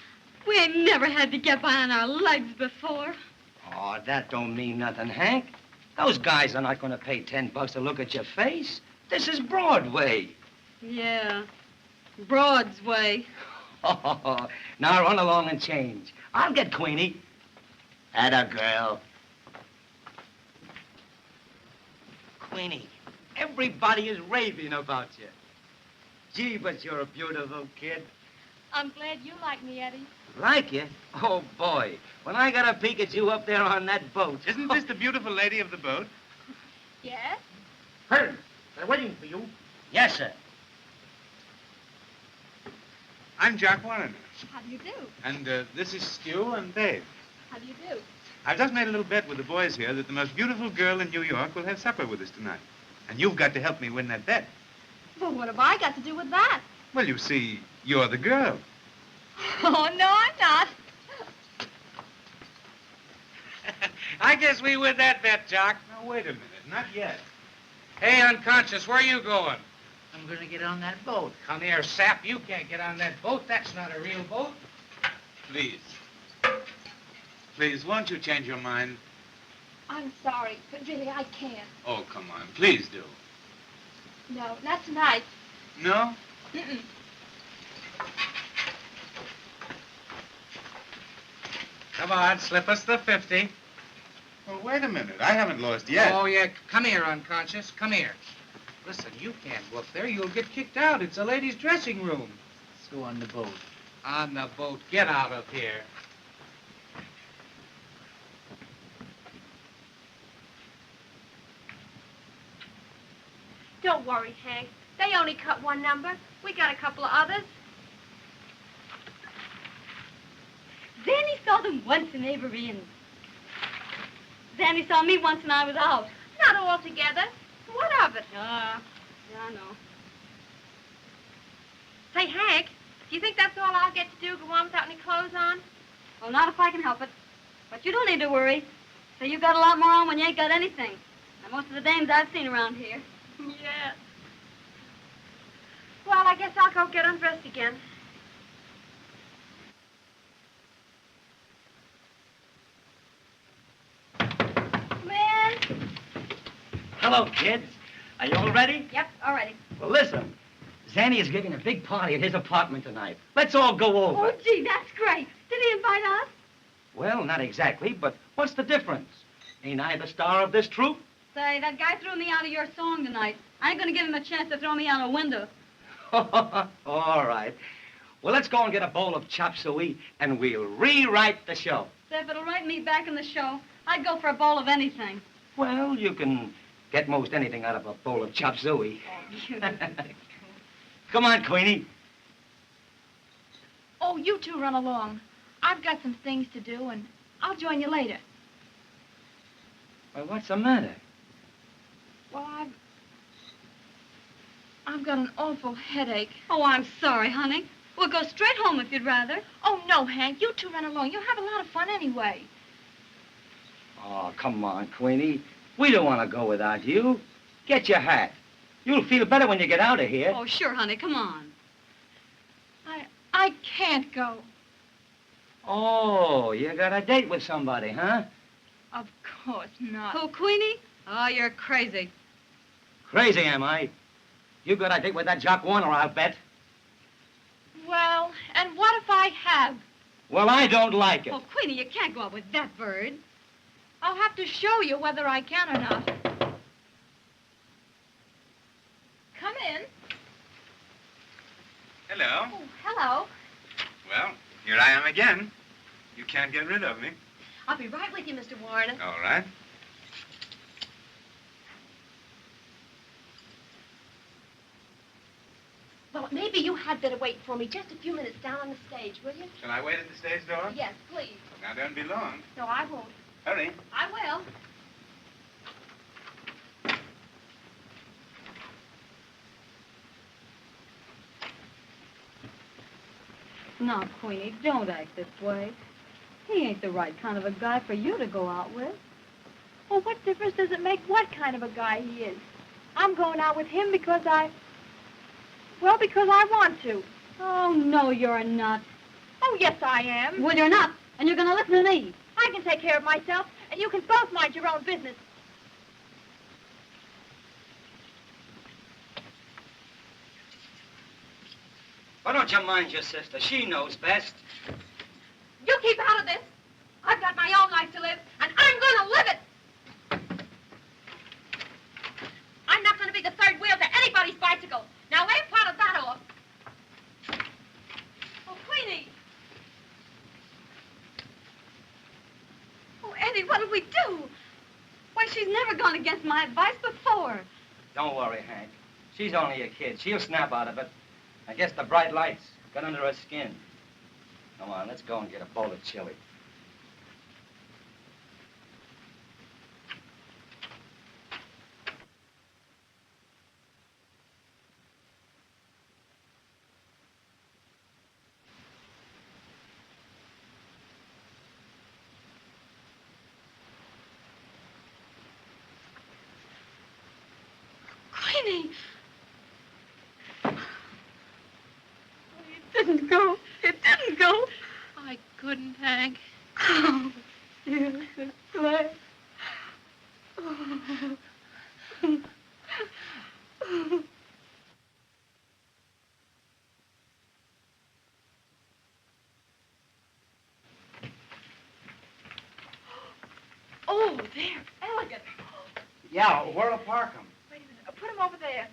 we ain't never had to get by on our legs before. Oh, that don't mean nothing, Hank. Those guys are not going to pay $10 to look at your face. This is Broadway. Yeah, Broad's way. Oh, now run along and change. I'll get Queenie. Atta girl. Queenie, everybody is raving about you. Gee, but you're a beautiful kid. I'm glad you like me, Eddie. Like you? Oh, boy. When I got a peek at you up there on that boat. Isn't this the beautiful lady of the boat? Yes? Kearns, they're waiting for you. Yes, sir. I'm Jack Warren. How do you do? And this is Stu and Dave. How do you do? I've just made a little bet with the boys here that the most beautiful girl in New York will have supper with us tonight. And you've got to help me win that bet. Well, what have I got to do with that? Well, you see, you're the girl. Oh, no, I'm not. I guess we win that bet, Jock. Now, wait a minute. Not yet. Hey, unconscious, where are you going? I'm gonna get on that boat. Come here, sap. You can't get on that boat. That's not a real boat. Please. Please, won't you change your mind? I'm sorry, but really, I can't. Oh, come on. Please do. No, not tonight. No? Mm-mm. Come on, slip us the 50. Well, wait a minute. I haven't lost yet. Oh, yeah. Come here, unconscious. Come here. Listen, you can't go up there. You'll get kicked out. It's a ladies' dressing room. go on the boat. On the boat. Get out of here. Don't worry, Hank. They only cut one number. We got a couple of others. Zanny saw them once in Avery, and Zanny saw me once when I was out. Not all together. What of it? Yeah, I know. Say, Hank, do you think that's all I'll get to do, go on without any clothes on? Well, not if I can help it. But you don't need to worry. So you got a lot more on when you ain't got anything. And most of the dames I've seen around here. Yeah. Well, I guess I'll go get undressed again. Man! Hello, kids. Are you all ready? Yep, all righty. Well, listen. Zanny is giving a big party at his apartment tonight. Let's all go over. Oh, gee, that's great. Did he invite us? Well, not exactly, but what's the difference? Ain't I the star of this troupe? Say, that guy threw me out of your song tonight. I ain't gonna give him a chance to throw me out a window. All right. Well, let's go and get a bowl of chop suey, and we'll rewrite the show. Say, if it'll write me back in the show, I'd go for a bowl of anything. Well, you can get most anything out of a bowl of chop suey. Come on, Queenie. Oh, you two run along. I've got some things to do, and I'll join you later. Well, what's the matter? Well, I've got an awful headache. Oh, I'm sorry, honey. We'll go straight home if you'd rather. Oh, no, Hank. You two run along. You'll have a lot of fun anyway. Oh, come on, Queenie. We don't want to go without you. Get your hat. You'll feel better when you get out of here. Oh, sure, honey. Come on. I can't go. Oh, you got a date with somebody, huh? Of course not. Who, Queenie? Oh, you're crazy. Crazy, am I? You got a date with that Jock Warner, I'll bet. Well, and what if I have? Well, I don't like it. Oh, Queenie, you can't go out with that bird. I'll have to show you whether I can or not. Come in. Hello. Oh, hello. Well, here I am again. You can't get rid of me. I'll be right with you, Mr. Warren. All right. Well, maybe you had better wait for me just a few minutes down on the stage, will you? Shall I wait at the stage door? Yes, please. Now, don't be long. No, I won't. Hurry. I will. No, Queenie, don't act this way. He ain't the right kind of a guy for you to go out with. Well, what difference does it make what kind of a guy he is? I'm going out with him because because I want to. Oh, no, you're not. Oh, yes, I am. Well, you're not, and you're gonna listen to me. I can take care of myself, and you can both mind your own business. Why don't you mind your sister? She knows best. You keep out of this. I've got my own life to live, and I'm going to live it. I'm not going to be the third wheel to anybody's bicycle. Now, lay part of that off. Oh, Queenie. Oh, Eddie, what'll we do? Why, she's never gone against my advice before. Don't worry, Hank. She's only a kid. She'll snap out of it. I guess the bright lights got under her skin. Come on, let's go and get a bowl of chili. Queenie! It didn't go. It didn't go. I couldn't, Hank. Oh, you're so glad. Oh. Oh, they're elegant. Yeah, where'll I park them? Wait a minute. Put them over there.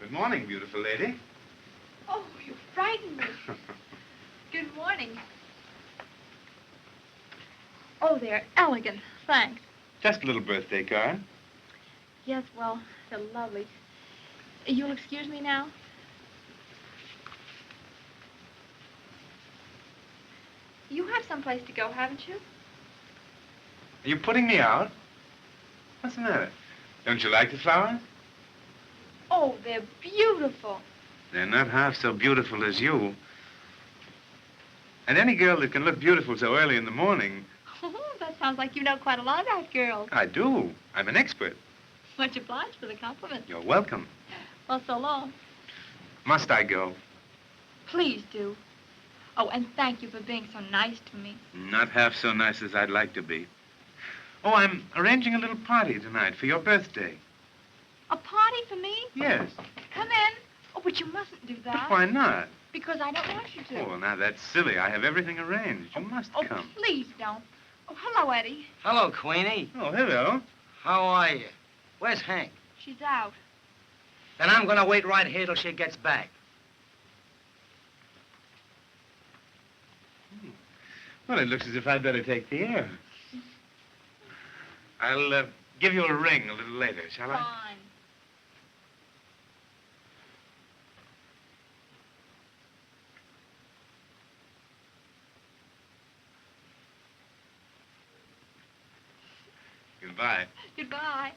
Good morning, beautiful lady. Oh, you frightened me. Good morning. Oh, they're elegant. Thanks. Just a little birthday card. Yes, well, they're lovely. You'll excuse me now? You have someplace to go, haven't you? Are you putting me out? What's the matter? Don't you like the flowers? Oh, they're beautiful. They're not half so beautiful as you. And any girl that can look beautiful so early in the morning... Oh, that sounds like you know quite a lot about girls. I do. I'm an expert. Much obliged for the compliment. You're welcome. Well, so long. Must I go? Please do. Oh, and thank you for being so nice to me. Not half so nice as I'd like to be. Oh, I'm arranging a little party tonight for your birthday. A party for me? Yes. Come in. Oh, but you mustn't do that. But why not? Because I don't want you to. Oh, well, now that's silly. I have everything arranged. You must Oh, come. please don't. Oh, hello, Eddie. Hello, Queenie. Oh, hello. How are you? Where's Hank? She's out. Then I'm going to wait right here till she gets back. Well, it looks as if I'd better take the air. I'll give you a ring a little later, shall I? Fine. Goodbye. Goodbye.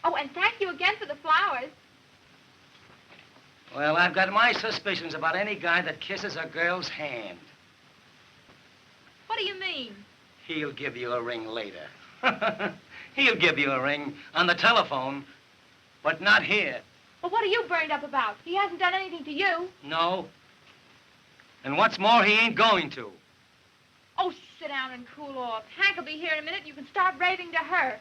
Oh, and thank you again for the flowers. Well, I've got my suspicions about any guy that kisses a girl's hand. What do you mean? He'll give you a ring later. He'll give you a ring on the telephone, but not here. Well, what are you burned up about? He hasn't done anything to you. No. And what's more, he ain't going to. Oh, sit down and cool off. Hank will be here in a minute. You can start raving to her.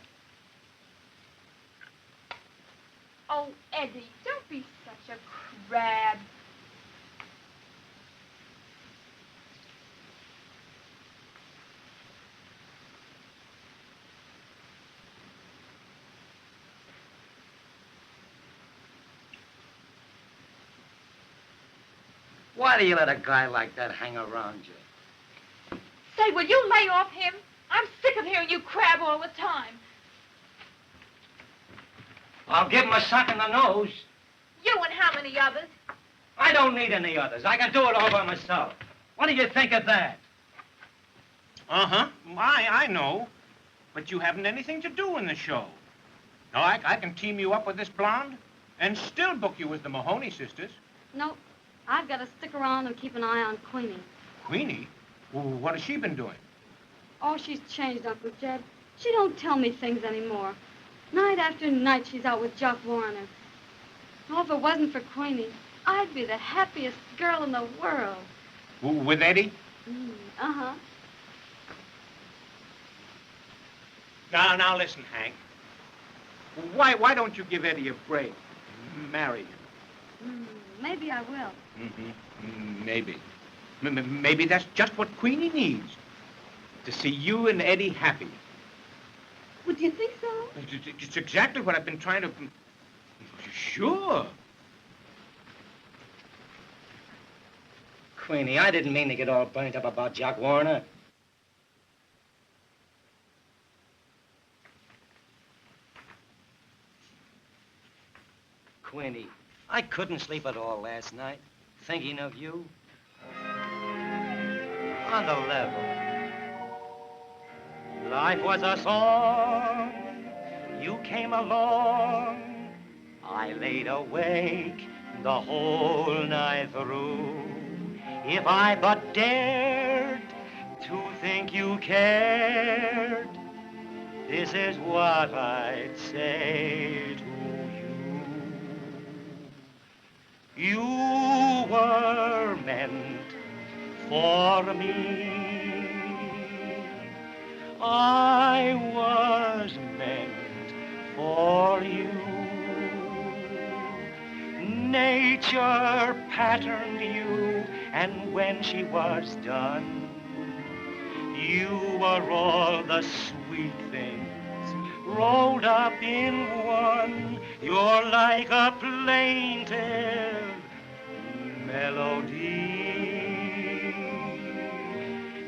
Oh, Eddie, don't be such a crab. Why do you let a guy like that hang around you? Say, will you lay off him? I'm sick of hearing you crab all the time. I'll give him a sock in the nose. You and how many others? I don't need any others. I can do it all by myself. What do you think of that? Uh-huh. I know. But you haven't anything to do in the show. No, I can team you up with this blonde and still book you as the Mahoney Sisters. No, I've got to stick around and keep an eye on Queenie. Queenie? Well, what has she been doing? Oh, she's changed, Uncle Jed. She don't tell me things anymore. Night after night, she's out with Jock Warner. Oh, if it wasn't for Queenie, I'd be the happiest girl in the world. With Eddie? Uh-huh. Now listen, Hank. Why don't you give Eddie a break? Marry him. Maybe I will. Maybe. Maybe that's just what Queenie needs. To see you and Eddie happy. Would you think so? It's exactly what I've been trying to... Sure. Queenie, I didn't mean to get all burnt up about Jock Warner. Queenie, I couldn't sleep at all last night, thinking of you. On the level. Life was a song, you came along. I laid awake the whole night through. If I but dared to think you cared, this is what I'd say to you. You were meant for me. I was meant for you. Nature patterned you, and when she was done, you were all the sweet things rolled up in one. You're like a plaintive melody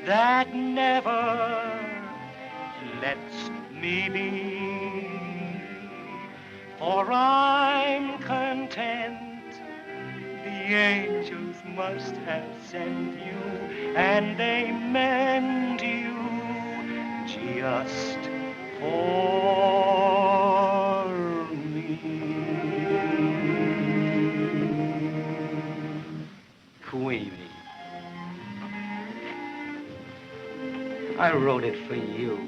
that never lets me be. For I'm content, the angels must have sent you, and they meant you just for me. Queenie, I wrote it for you.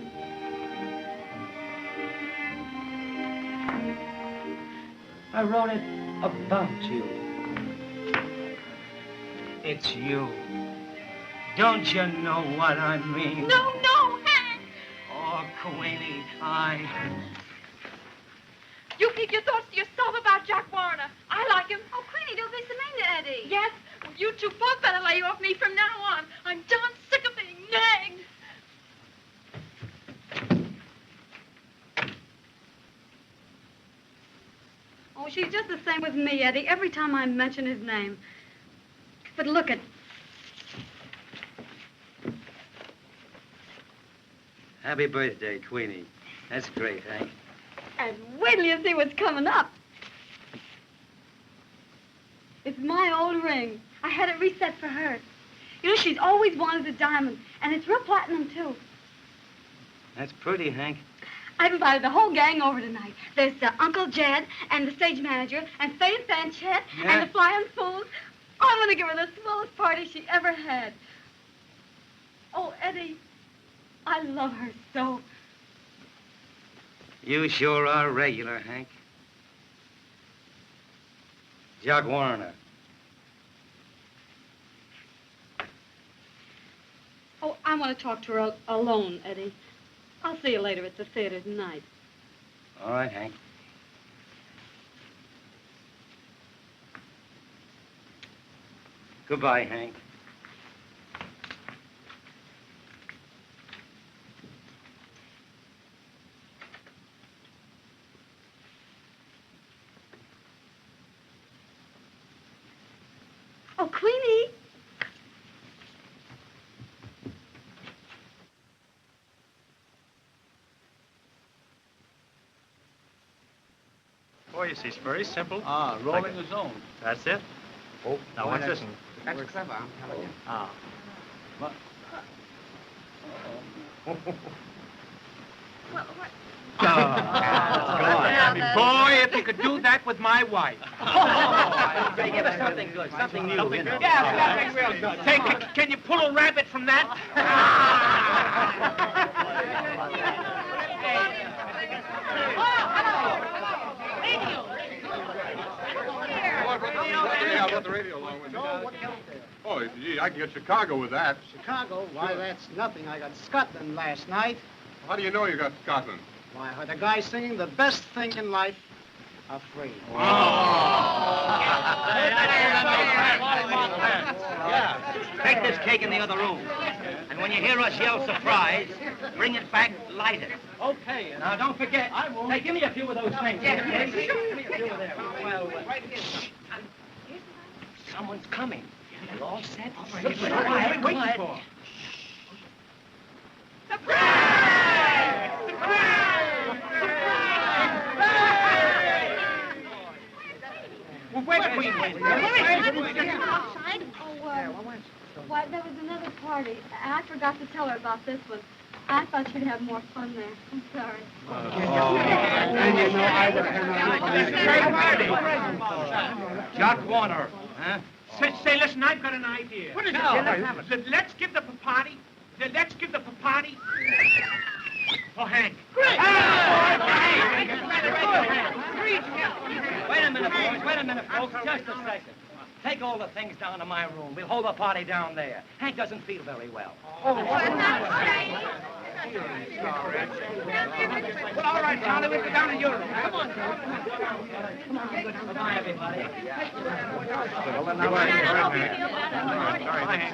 I wrote it about you. It's you. Don't you know what I mean? No, Hank! Oh, Queenie, You keep your thoughts to yourself about Jack Warner. I like him. Oh, Queenie, don't be so mean to Eddie. Yes, well, you two both better lay off me from now on. I'm darn sick of being nagged. Oh, she's just the same with me, Eddie, every time I mention his name. But look at... Happy birthday, Queenie. That's great, Hank. And wait till you see what's coming up. It's my old ring. I had it reset for her. You know, she's always wanted a diamond, and it's real platinum, too. That's pretty, Hank. I've invited the whole gang over tonight. There's Uncle Jed and the stage manager and Faye and Fanchette and the Flying Fools. Oh, I'm going to give her the smallest party she ever had. Oh, Eddie, I love her so. You sure are regular, Hank. Jack Warner. Oh, I want to talk to her alone, Eddie. I'll see you later at the theater tonight. All right, Hank. Goodbye, Hank. Oh, Queenie. Oh, you see, it's very simple. Rolling the zone. That's it. Oh, Now, watch this. That's clever, I'm telling you. What? Boy, if you could do that with my wife. Say, give us something good, something new. Something you know. good? Yeah, something real good. Say, can you pull a rabbit from that? Yeah, I brought the radio along with me. Oh, gee, I can get Chicago with that. Chicago? Why, that's nothing. I got Scotland last night. How do you know you got Scotland? Why, I heard a guy singing the best thing in life are free. Take this cake in the other room. And when you hear us yell surprise, bring it back lighted. Okay. Now, don't forget. I won't. Hey, give me a few of those things. Yeah, Give me a few of them. Well, someone's coming. You all set? Quiet, quiet. Surprise! Well, where's Queen? Outside? Why, there was another party, and I forgot to tell her about this one. I thought she'd have more fun there. I'm sorry. Jack Warner, huh? Say, listen, I've got an idea. What is it? Let's give the party. Let's give the party. Oh, Hank. Great! Wait a minute, boys. Wait a minute, folks. Just a second. Take all the things down to my room. We'll hold the party down there. Hank doesn't feel very well. Well, all right, Charlie, we'll go down to Europe. Come on, Bye-bye, everybody.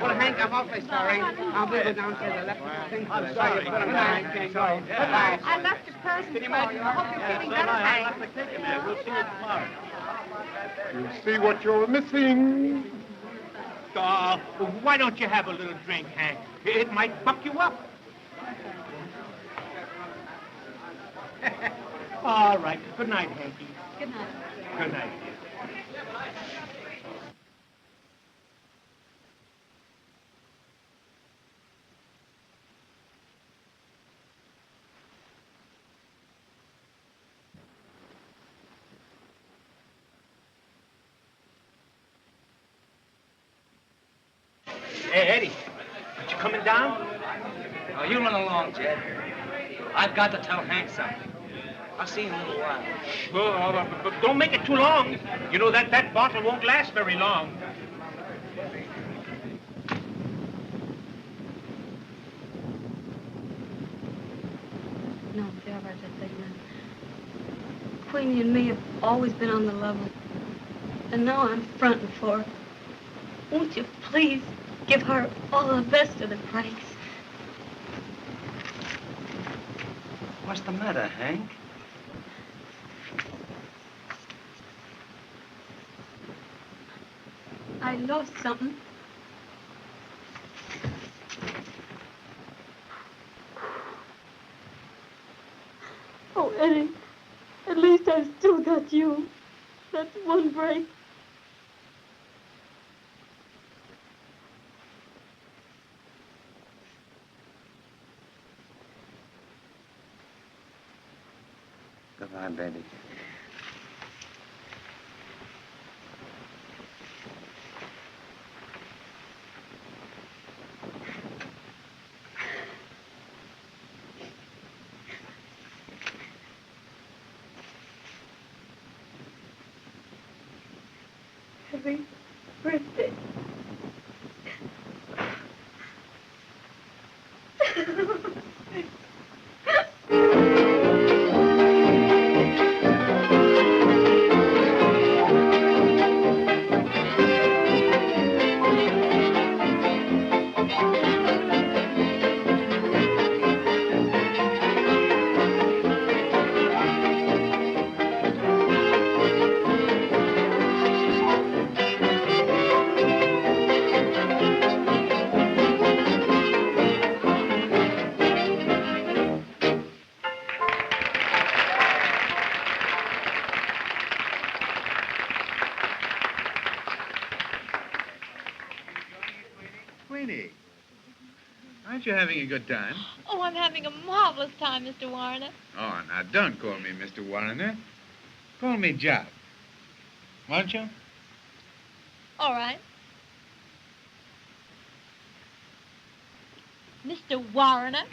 Well, Hank, I'm awfully sorry. I'll be down to the left. I'm sorry. I can't go. Goodbye. I left a present for you. I hope you're feeling better, Hank. We'll see you tomorrow. You see what you're missing? Why don't you have a little drink, Hank? It might buck you up. All right. Good night, Hanky. Good night. Good night. Hey, Eddie, aren't you coming down? Oh, you run along, Jed. I've got to tell Hank something. I'll see you in a little while. But don't make it too long. You know that bottle won't last very long. No, Phil, I just think that Queenie and me have always been on the level. And now I'm fronting for her. Won't you please give her all the best of the pranks? What's the matter, Hank? I lost something. Oh, Eddie, at least I've still got you. That's one break. Goodbye, baby. Happy birthday. Queenie, aren't you having a good time? Oh, I'm having a marvelous time, Mr. Warner. Oh, now don't call me Mr. Warner. Call me Job. Won't you? All right. Mr. Warner.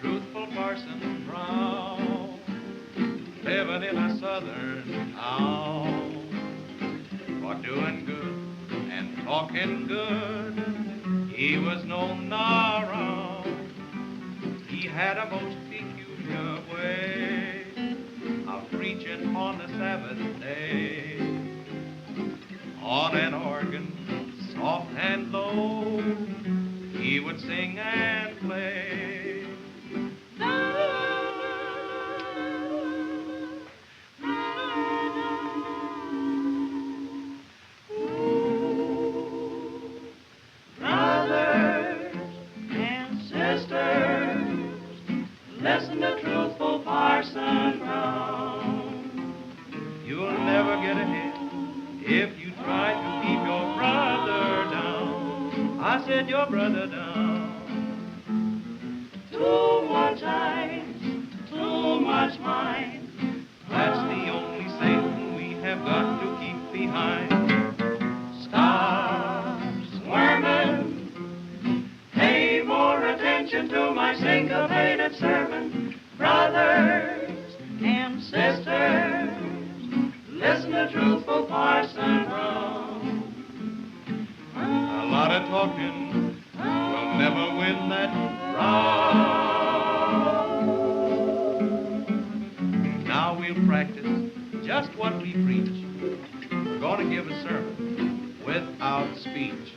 Truthful Parson Brown, living in a southern town, for doing good and talking good, he was known around. He had a most peculiar way of preaching on the Sabbath day, on an organ, soft and low, he would sing and play. Brothers and sisters, listen to truthful Parson Brown. You'll never get ahead if you try to keep your brother down. I said your brother down. Too much eyes, too much mind. That's the only Satan we have got to keep behind. Stop squirming. Pay more attention to my syncopated sermon. Brothers and sisters, talking will never win that round. Now we'll practice just what we preach. We're going to give a sermon without speech.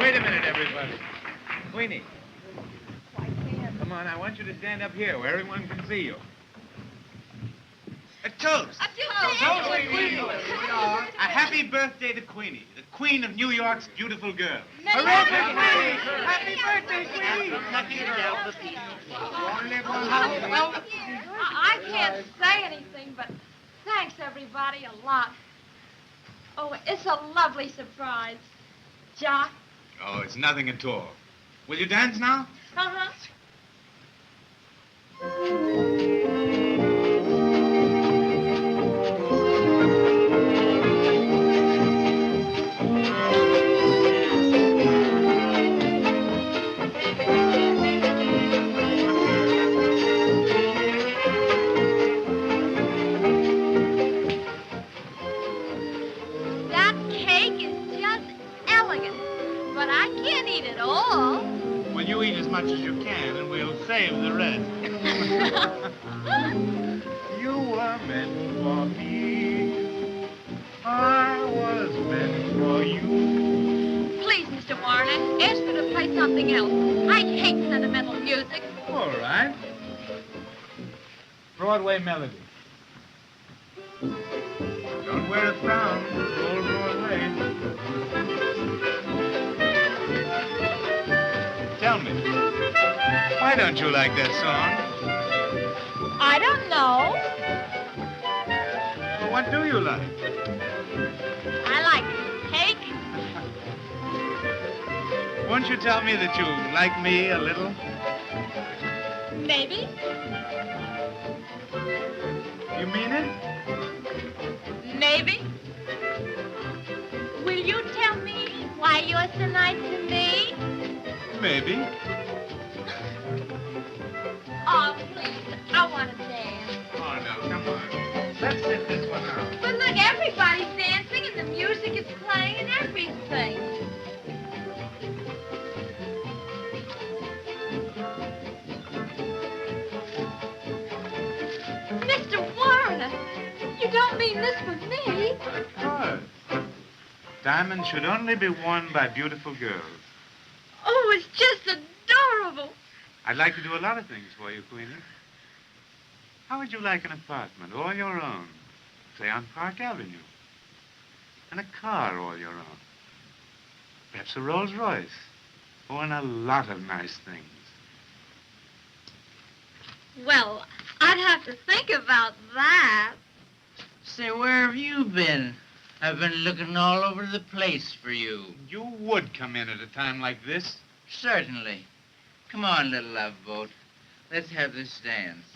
Wait a minute, everybody. Queenie. Come on, I want you to stand up here where everyone can see you. A toast. A Toast to Queenie. A happy birthday to Queenie, the queen of New York's beautiful girls. Hooray for Queenie! Happy birthday, Queenie! Well, I can't say anything, but thanks, everybody, a lot. Oh, it's a lovely surprise. Jock? Oh, it's nothing at all. Will you dance now? Uh-huh. That cake is just elegant, but I can't eat it all. Well, you eat as much as you can, and we'll save the rest. You were meant for me. I was meant for you. Please, Mr. Warner, ask her to play something else. I hate sentimental music. All right. Broadway Melody. Don't wear a frown, old Broadway. Tell me, why don't you like that song? I don't know. Well, what do you like? I like cake. Won't you tell me that you like me a little? Maybe. You mean it? Maybe. Will you tell me why you're so nice to me? Maybe. Oh, please, I want to dance. Oh, no, come on. Let's sit this one out. But look, everybody's dancing and the music is playing and everything. Mr. Warner, you don't mean this for me? Of course. Diamonds should only be worn by beautiful girls. Oh, it's just adorable. I'd like to do a lot of things for you, Queenie. How would you like an apartment all your own, say on Park Avenue? And a car all your own. Perhaps a Rolls Royce. Oh, and a lot of nice things. Well, I'd have to think about that. Say, where have you been? I've been looking all over the place for you. You would come in at a time like this. Certainly. Come on, little love boat. Let's have this dance.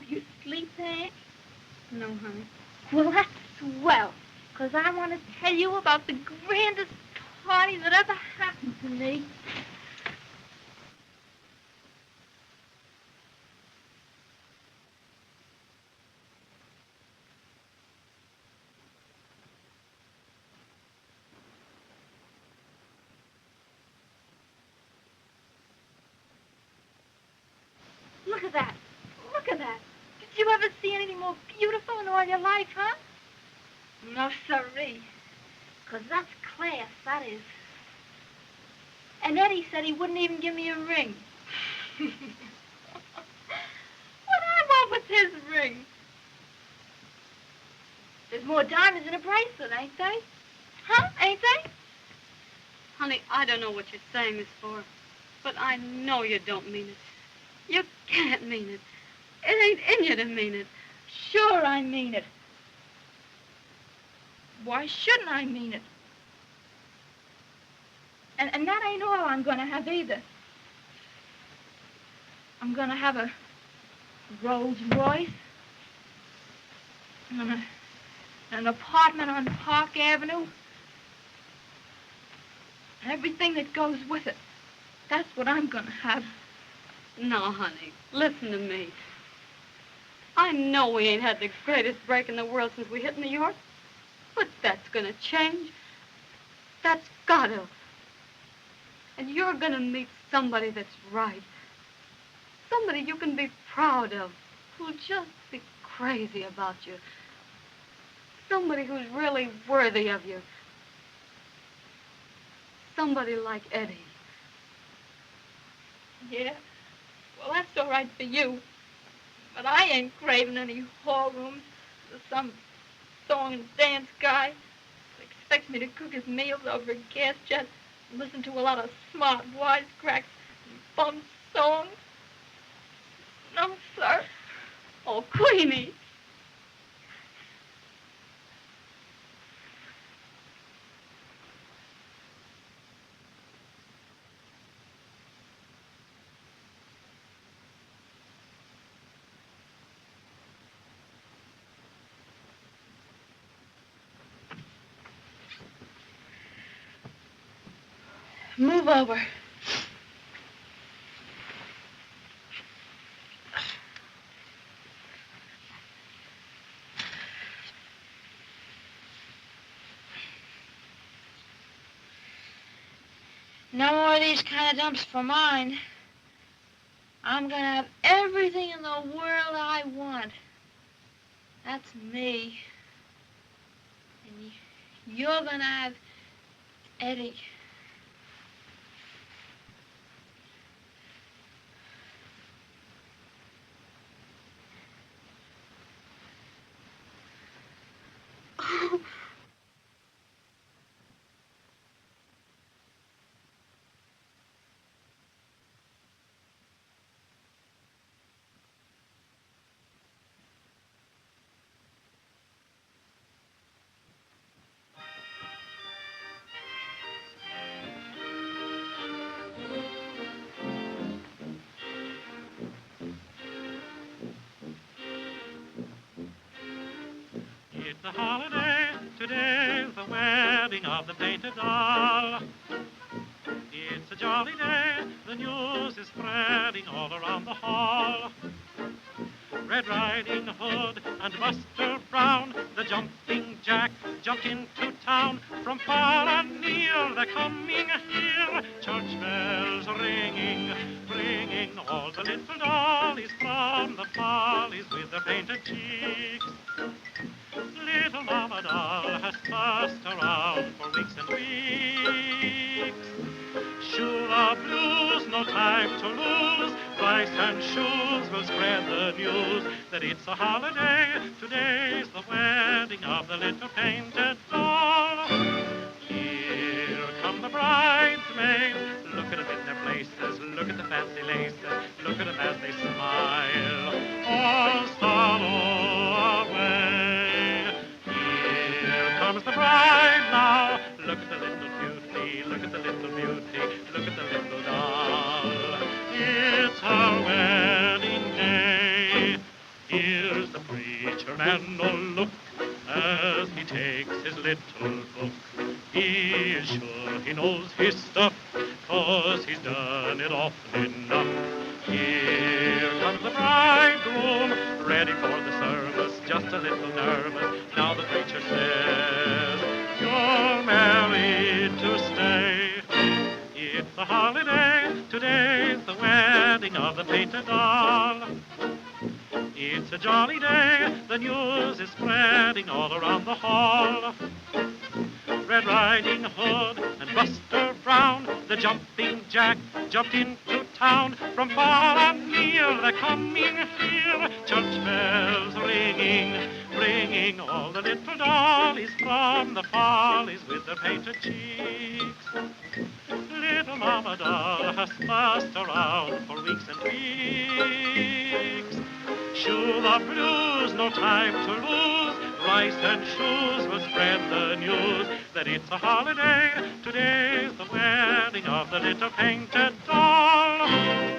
You sleep there? No, honey. Well, that's swell, because I want to tell you about the grandest party that ever happened to me. Look at that. Look at that. Did you ever see anything more beautiful in all your life, huh? No, sirree. 'Cause that's class, that is. And Eddie said he wouldn't even give me a ring. What I want with his ring? There's more diamonds in a bracelet, ain't they? Huh? Ain't they? Honey, I don't know what you're saying this for, but I know you don't mean it. You can't mean it. It ain't in you to mean it. Sure, I mean it. Why shouldn't I mean it? And that ain't all I'm going to have either. I'm going to have a Rolls Royce and an apartment on Park Avenue. And everything that goes with it. That's what I'm going to have. No, honey, listen to me. I know we ain't had the greatest break in the world since we hit New York, but that's going to change. That's got to. And you're going to meet somebody that's right. Somebody you can be proud of, who'll just be crazy about you. Somebody who's really worthy of you. Somebody like Eddie. Yeah? Well, that's all right for you. But I ain't craving any hall rooms for some song and dance guy who expects me to cook his meals over a gas jet and listen to a lot of smart wisecracks and bum songs. No, sir. Oh, Queenie. Move over. No more of these kind of dumps for mine. I'm gonna have everything in the world I want. That's me. And you're gonna have Eddie. It's a holiday, today's the wedding of the painted doll. It's a jolly day, the news is spreading all around the hall. Red Riding Hood and Buster Brown, the jumping jack, jumped into town. From far and near they're coming here, church bells ringing, bringing all the little dollies from the follies with their painted cheeks. Little Mama Doll has fussed around for weeks and weeks. Shoe the blues, no time to lose. Rice and shoes will spread the news that it's a holiday. Today's the wedding of the little painted doll. Here come the bridesmaids. Look at them in their places. Look at the fancy laces. Look at them as they smile. All sorrow away. Here comes the bride now. Look at the little beauty. Look at the little beauty. Look at the little doll. It's our wedding day. Here's the preacher man, oh look, as he takes his little book. He is sure he knows his stuff, 'cause he's done it often enough. Here comes the bridegroom, ready for the service, just a little nervous. Now the preacher says, you're married to stay. It's a holiday, today's the wedding of the painted doll. It's a jolly day, the news is spreading all around the hall. Red Riding Hood and Buster Brown, the jumping jack, jumped into town. From far and near they're coming here, church bells ringing, ringing sing all the little dollies from the follies with the painted cheeks. Little Mama Doll has fussed around for weeks and weeks. Shoo the blues, no time to lose. Rice and shoes will spread the news that it's a holiday. Today's the wedding of the little painted doll.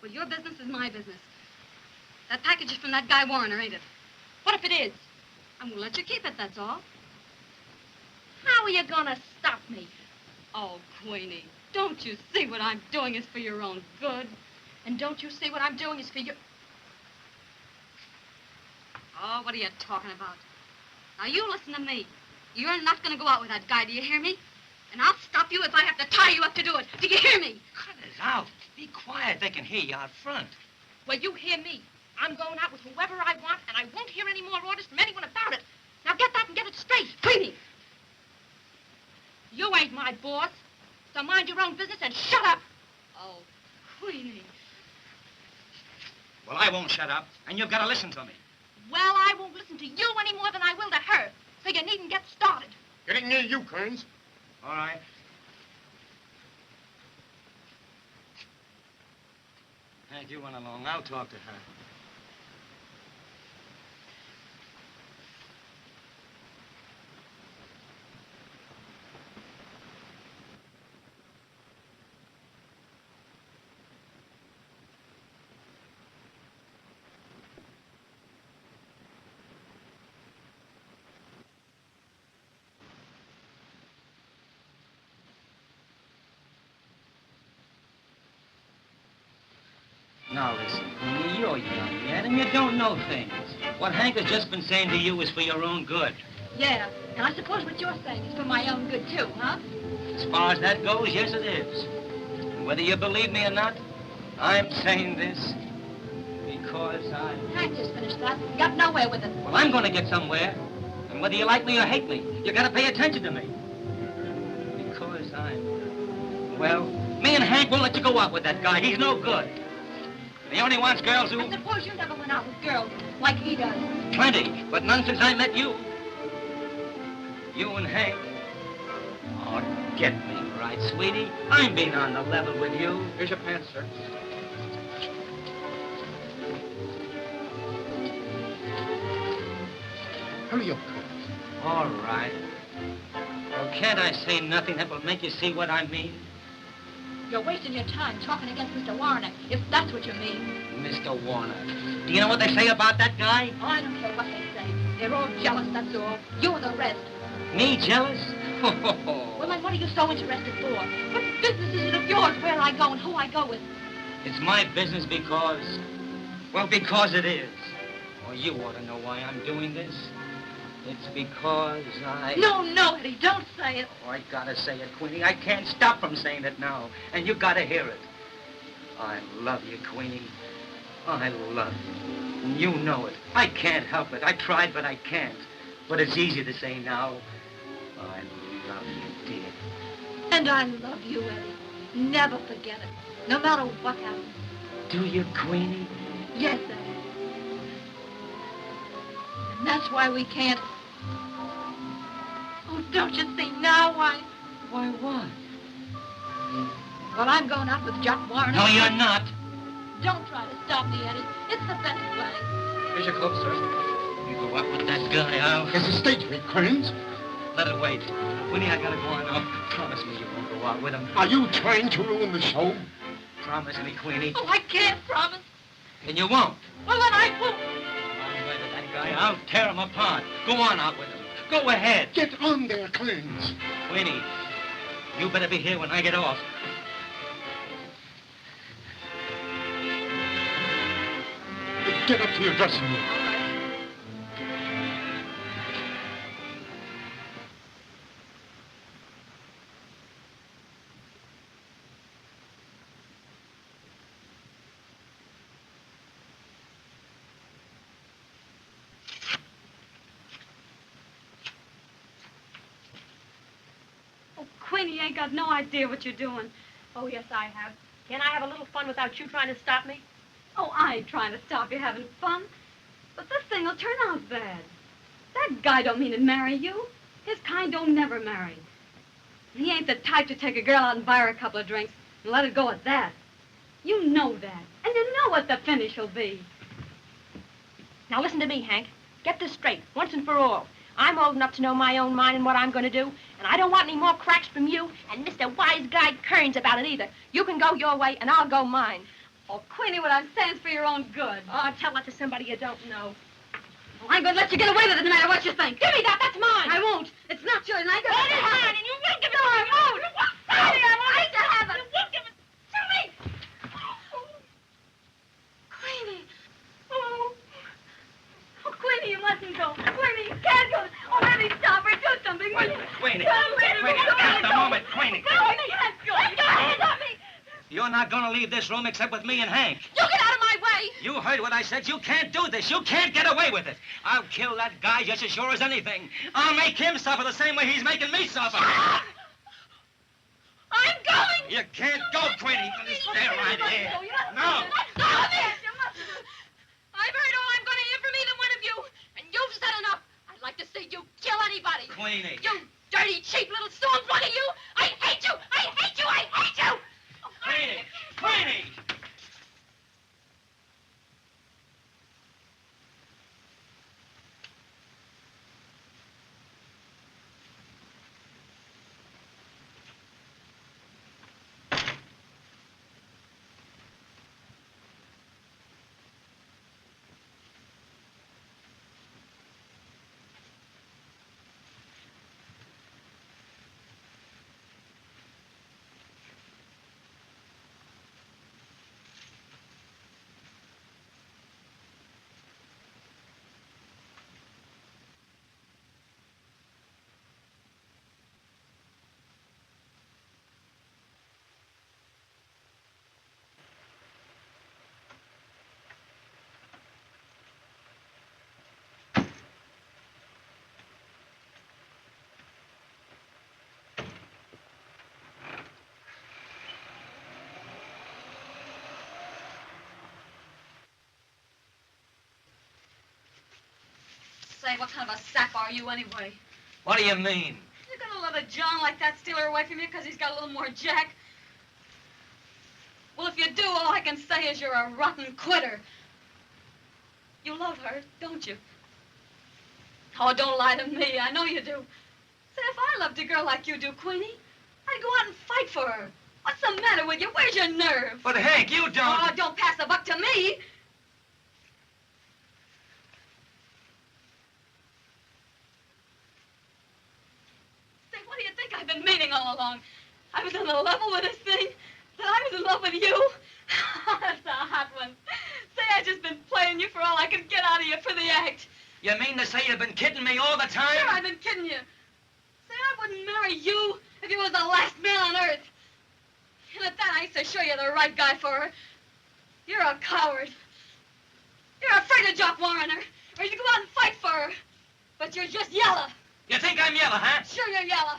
Well, your business is my business. That package is from that guy Warner, ain't it? What if it is? I'm gonna let you keep it, that's all. How are you gonna stop me? Oh, Queenie, don't you see what I'm doing is for your own good? And don't you see what I'm doing is for your... Oh, what are you talking about? Now, you listen to me. You're not gonna go out with that guy, do you hear me? And I'll stop you if I have to tie you up to do it. Do you hear me? Cut it out. Be quiet. They can hear you out front. Well, you hear me. I'm going out with whoever I want, and I won't hear any more orders from anyone about it. Now get that and get it straight. Queenie! You ain't my boss, so mind your own business and shut up. Oh, Queenie. Well, I won't shut up, and you've got to listen to me. Well, I won't listen to you any more than I will to her, so you needn't get started. Getting near you, Kearns. All right. Hank, you run along. I'll talk to her. Now listen, Queenie, you're young yet, and you don't know things. What Hank has just been saying to you is for your own good. Yeah, and I suppose what you're saying is for my own good, too, huh? As far as that goes, yes, it is. And whether you believe me or not, I'm saying this because I... Hank just finished that. Got nowhere with it. Well, I'm going to get somewhere. And whether you like me or hate me, you got to pay attention to me. Because I'm... Well, me and Hank won't let you go out with that guy. He's no good. He only wants girls who... I suppose you never went out with girls like he does. Plenty, but none since I met you. You and Hank. Oh, get me right, sweetie. I'm being on the level with you. Here's your pants, sir. Hurry up. All right. Well, can't I say nothing that will make you see what I mean? You're wasting your time talking against Mr. Warner, if that's what you mean. Mr. Warner. Do you know what they say about that guy? I don't care what they say. They're all jealous, that's all. You and the rest. Me jealous? Well, then what are you so interested for? What business is it of yours where I go and who I go with? It's my business because... Well, because it is. Well, you ought to know why I'm doing this. It's because I... No, Eddie, don't say it. Oh, I gotta say it, Queenie. I can't stop from saying it now. And you gotta hear it. I love you, Queenie. I love you. And you know it. I can't help it. I tried, but I can't. But it's easy to say now. I love you, dear. And I love you, Eddie. Never forget it. No matter what happens. Do you, Queenie? Yes, Eddie. And that's why we can't... Oh, don't you see now why... Why what? Well, I'm going out with Jack Warner. No, you're not. Don't try to stop me, Eddie. It's the best way. Here's your coat, sir. You go out with that guy, I'll... It's a stage week, Kearns. Let it wait. Queenie, I gotta go on now. Promise me you won't go out with him. Are you trying to ruin the show? Promise me, Queenie. Oh, I can't promise. And you won't. Well, then I won't. I'm with that guy. I'll tear him apart. Go on out with him. Go ahead. Get on there, Kearns. Queenie, you better be here when I get off. Get up to your dressing room. Oh, Queenie, you ain't got no idea what you're doing. Oh, yes, I have. Can't I have a little fun without you trying to stop me? Oh, I ain't trying to stop you having fun. But this thing will turn out bad. That guy don't mean to marry you. His kind don't never marry. He ain't the type to take a girl out and buy her a couple of drinks and let it go at that. You know that. And you know what the finish will be. Now listen to me, Hank. Get this straight, once and for all. I'm old enough to know my own mind and what I'm going to do, and I don't want any more cracks from you and Mr. Wise Guy Kearns about it either. You can go your way, and I'll go mine. Oh, Queenie, what I'm saying's for your own good. Oh, tell that to somebody you don't know. Well, I'm going to let you get away with it no matter what you think. Give me that. That's mine. I won't. It's not yours, and I ain't going to It is have mine, it. and you will give it No, to me. I won't. Sorry, I I ain't to have it. You will give it to me. Queenie. Oh, Queenie, you mustn't go. Queenie, you can't go. Oh, Eddie, stop her. Do something, will you? Queenie. Queenie, Just a moment, Queenie. Queenie, you can't go. Let go. Stop me. You're not going to leave this room except with me and Hank. You get out of my way. You heard what I said. You can't do this. You can't get away with it. I'll kill that guy just as sure as anything. I'll make him suffer the same way he's making me suffer. I'm going. You can't go, Queenie. Stay right here. No. Stop it. I've heard all I'm going to hear from either one of you, and you've said enough. I'd like to see you kill anybody. Queenie. You dirty, cheap little storm one of you. I hate you. I hate you. I hate you. Queenie. Queenie. say, what kind of a sap are you anyway? What do you mean? You're gonna let a John like that steal her away from you because he's got a little more jack? Well, if you do, all I can say is you're a rotten quitter. You love her, don't you? Oh, don't lie to me. I know you do. Say, if I loved a girl like you do, Queenie, I'd go out and fight for her. What's the matter with you? Where's your nerve? But, Hank, you don't... Oh, don't pass the buck to me. Say, what do you think I've been meaning all along? I was on the level with this thing. That I was in love with you. That's a hot one. Say, I've just been playing you for all I could get out of you for the act. You mean to say you've been kidding me all the time? Sure, I've been kidding you. Say, I wouldn't marry you if you was the last man on earth. And at that, I used to show you the right guy for her. You're a coward. You're afraid to jock Warrener, or you go out and fight for her. But you're just yellow. You think I'm yellow, huh? Sure, you're yellow.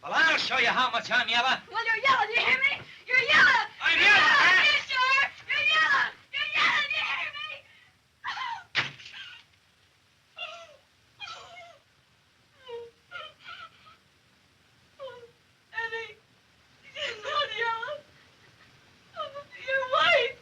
Well, I'll show you how much I'm yellow. Well, you're yellow, do you hear me? You're yellow. I'm You're yellow, huh? You sure? You're yellow. You're yellow, do you hear me? Eddie, you're not yellow. You're white.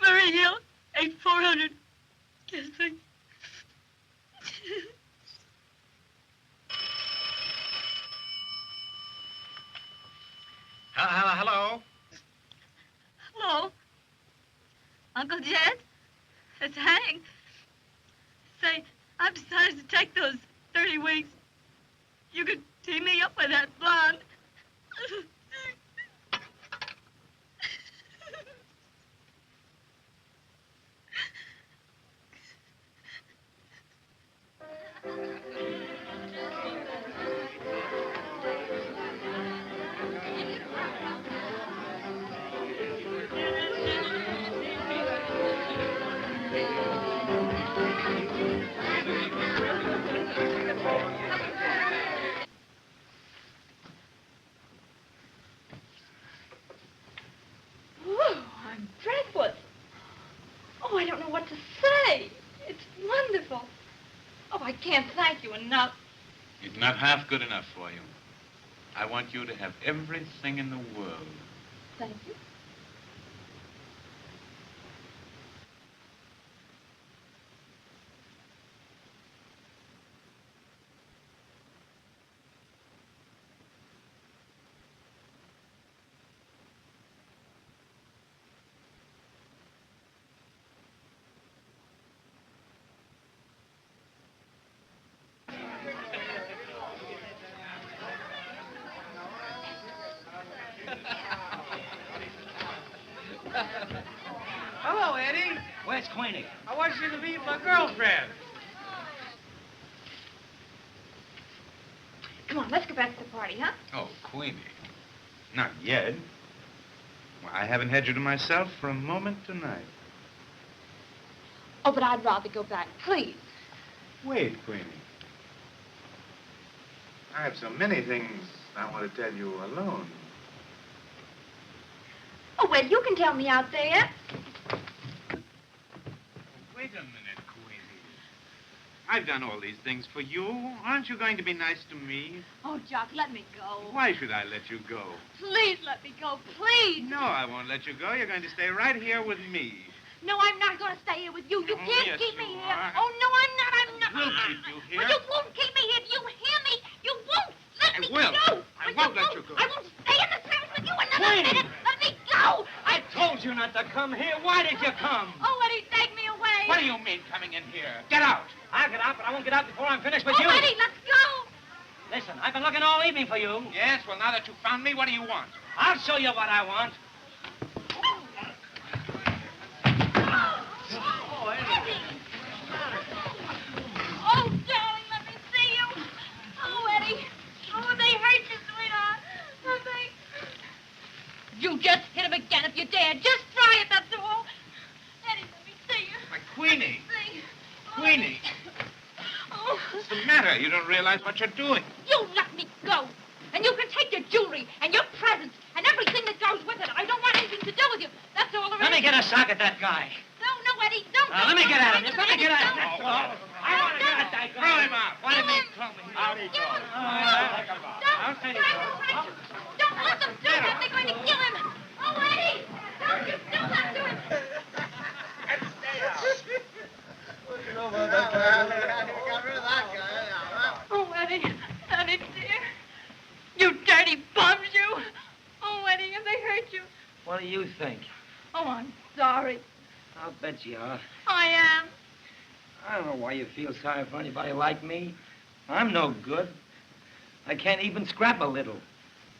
Murray Hill, 8400. Kissing. Hello? Hello? Uncle Jed? It's Hank. Say, I've decided to take those 30 weeks. You could team me up with that blonde. Whoa, I'm breathless. Oh, I don't know what to say. It's wonderful. Oh, I can't thank you enough. It's not half good enough for you. I want you to have everything in the world. Thank you. Hello, Eddie. Where's Queenie? I want you to meet my girlfriend. Come on, let's go back to the party, huh? Oh, Queenie. Not yet. Well, I haven't had you to myself for a moment tonight. Oh, but I'd rather go back, please. Wait, Queenie. I have so many things I want to tell you alone. Oh, well, you can tell me out there. Wait a minute, Queenie. I've done all these things for you. Aren't you going to be nice to me? Oh, Jock, let me go. Why should I let you go? Please let me go, please. No, I won't let you go. You're going to stay right here with me. No, I'm not going to stay here with you. You can't yes, keep me you here. are. Oh, no, I'm not. We'll keep you here. Well, you won't keep me here. Do you hear me? You won't let me will. go. I won't let you go. I won't stay in this house with you another Queenie! minute. Let me go. I told you not to come here. Why did you come? Oh, Eddie, take me away. What do you mean coming in here? Get out. I'll get out, but I won't get out before I'm finished with Oh, you. Eddie, let's go. Listen, I've been looking all evening for you. Yes, well, now that you found me, what do you want? I'll show you what I want. Oh, darling, let me see you. Oh, Eddie. Oh, they hurt you, sweetheart. Oh, they... You just hit him again if you dare. Just try it, that's all. Eddie, let me see you. My Queenie. See. Queenie. Oh. What's the matter? You don't realize what you're doing. You let me go. And you can take your jewelry and your presents and everything that goes with it. I don't want anything to do with you. That's all there is. Let me get a sock at that guy. No, Eddie, don't. Let me get at him. Just let me get at him. That's all. I want to get at that guy. Throw him out. What do you mean, throw me? Out he goes. I'll take him out. Don't let them do that. They're going to kill him. Oh, Eddie, don't you do that to him. Oh, Eddie, dear. You dirty bums, you. Oh, Eddie, have they hurt you? What do you think? Oh, I'm sorry. I'll bet you are. I am. I don't know why you feel sorry for anybody like me. I'm no good. I can't even scrap a little.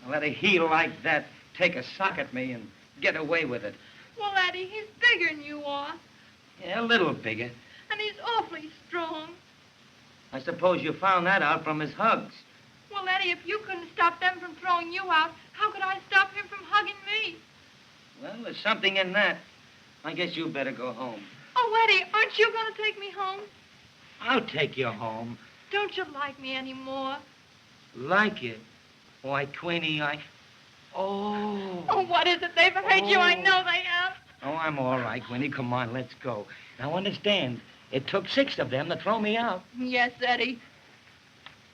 I let a heel like that take a sock at me and get away with it. Well, Eddie, he's bigger than you are. Yeah, a little bigger. And he's awfully strong. I suppose you found that out from his hugs. Well, Eddie, if you couldn't stop them from throwing you out, how could I stop him from hugging me? Well, there's something in that. I guess you better go home. Oh, Eddie, aren't you going to take me home? I'll take you home. Don't you like me anymore? Like it? Why, Queenie, Oh, what is it? They've hurt you. I know they have. Oh, I'm all right, Queenie. Come on, let's go. Now, understand, it took 6 of them to throw me out. Yes, Eddie.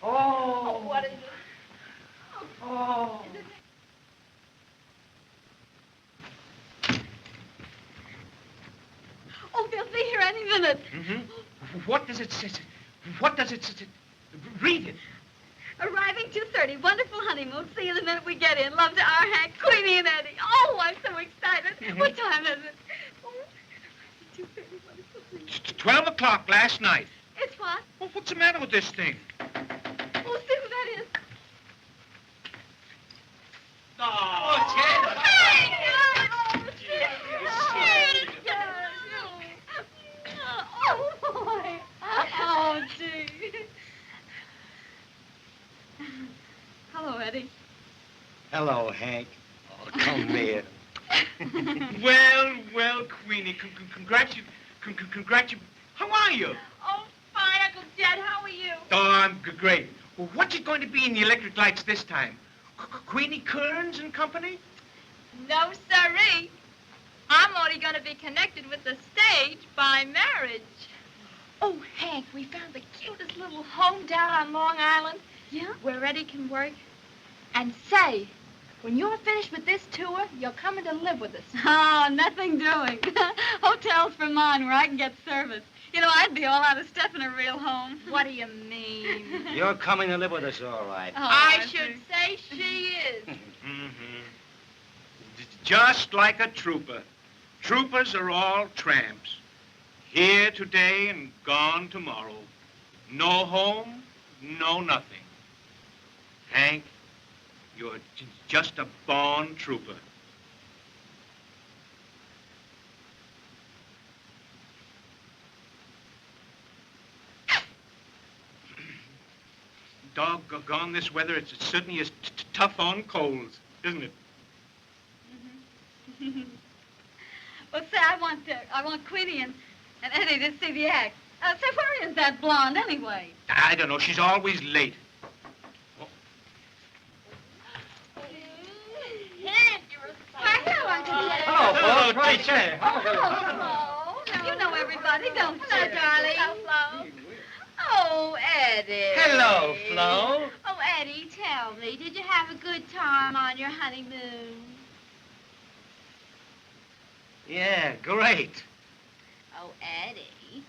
Oh. What is it? Oh. Oh, they'll be here any minute. Mm-hmm. What does it say? What does it say? Read it. Arriving 2:30. Wonderful honeymoon. See you the minute we get in. Love to our Hank, Queenie, and Eddie. Oh, I'm so excited. Mm-hmm. What time is it? Oh, 2:30. It's 12 o'clock last night. It's what? Well, what's the matter with this thing? Oh, see who that is. Oh, Jed. Hey, oh, Jed. Oh, boy. Oh, gee. Hello, Eddie. Hello, Hank. Oh, come here. Well, Queenie, how are you? Oh, fine, Uncle Jed. How are you? Oh, I'm great. Well, what's it going to be in the electric lights this time? Queenie Kearns and company? No, sirree. I'm only going to be connected with the stage by marriage. Oh, Hank, we found the cutest little home down on Long Island. Yeah? Where Eddie can work. And say, when you're finished with this tour, you're coming to live with us. Oh, nothing doing. Hotels for mine where I can get service. You know, I'd be all out of stuff in a real home. What do you mean? You're coming to live with us, all right. Oh, I should say she is. Mm-hmm. Just like a trooper. Troopers are all tramps. Here today and gone tomorrow. No home, no nothing. Hank, you're just a born trooper. Doggone this weather, it certainly is tough on colds, isn't it? Well, say, I want Queenie and Eddie to see the act. Say, where is that blonde anyway? I don't know. She's always late. Why, hello, Uncle Jed. Hello, folks. Right there. Hello. You know everybody, don't you? Hello, darling. Hello. Oh, Eddie. Hello, Flo. Oh, Eddie, tell me, did you have a good time on your honeymoon? Yeah, great. Oh, Eddie,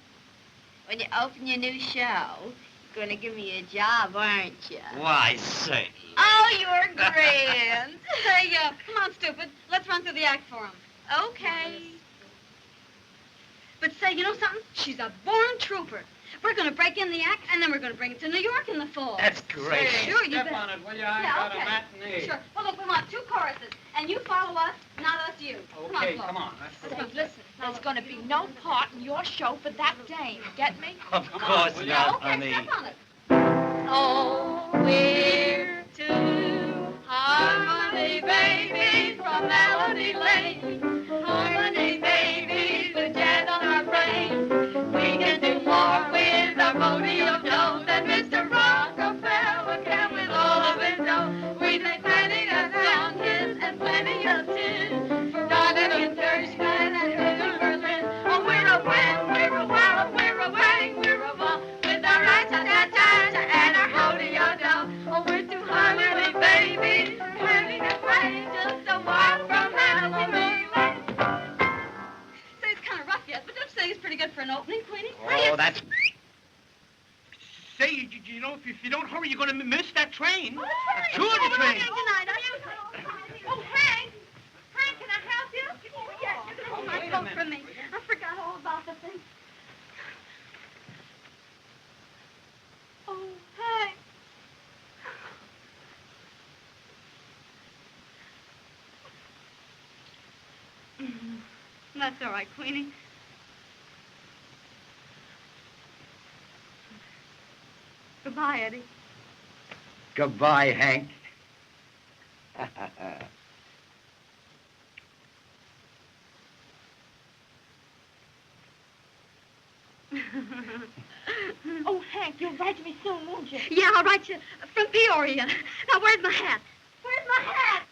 when you open your new show, you're going to give me a job, aren't you? Why, say. Oh, you're grand. Hey, come on, stupid. Let's run through the act for him. Okay. But say, you know something? She's a born trooper. We're going to break in the act, and then we're going to bring it to New York in the fall. That's great. Sure, you Step bet. on it, will you? I got okay. a matinee. Sure. Well, look, we want 2 choruses, and you follow us, not us you. Okay, Flo. come on. Say, listen, there's going to be no part in your show for that dame. Get me? Of course not, honey. Step on it. Oh, we're 2 harmony babies from Melody Lane. Harmony babies with jazz on our brain. We can do more with our rodeo dough than Mr. Rockefeller can with all of his dough. We make plenty of song hits and plenty of tunes. For Robin and Gershwin and early Berlin. Oh, we're a win, we're a wow, we're a wang, we're a wall. With our rat-ta-ta-ta and our rodeo dough. Oh, we're 2 harmony babies, having a brain just a walk from Melody. Say, it's kind of rough yet, but don't you think it's pretty good for an opening, Queenie? Oh, that's... Say, you know, if you don't hurry, you're going to miss that train. Oh, that's Sure, the train. Oh, Hank! Hank, can I help you? Oh, yes, you can hold my coat for me. I forgot all about the thing. Oh, Hank. That's all right, Queenie. Goodbye, Eddie. Goodbye, Hank. Oh, Hank, you'll write to me soon, won't you? Yeah, I'll write you from Peoria. Now, where's my hat? Where's my hat?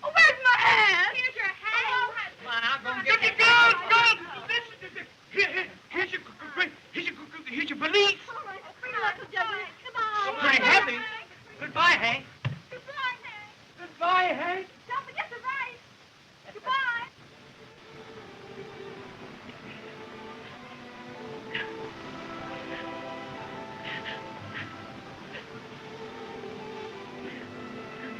Oh, where's my hat? Here's your hat. Come on, I'll go get it. Here's your valise. All right, bring it up, Uncle Jed. Come on. Pretty heavy. Goodbye, Hank. Goodbye, Hank. Goodbye, Hank. Don't forget to write. Goodbye.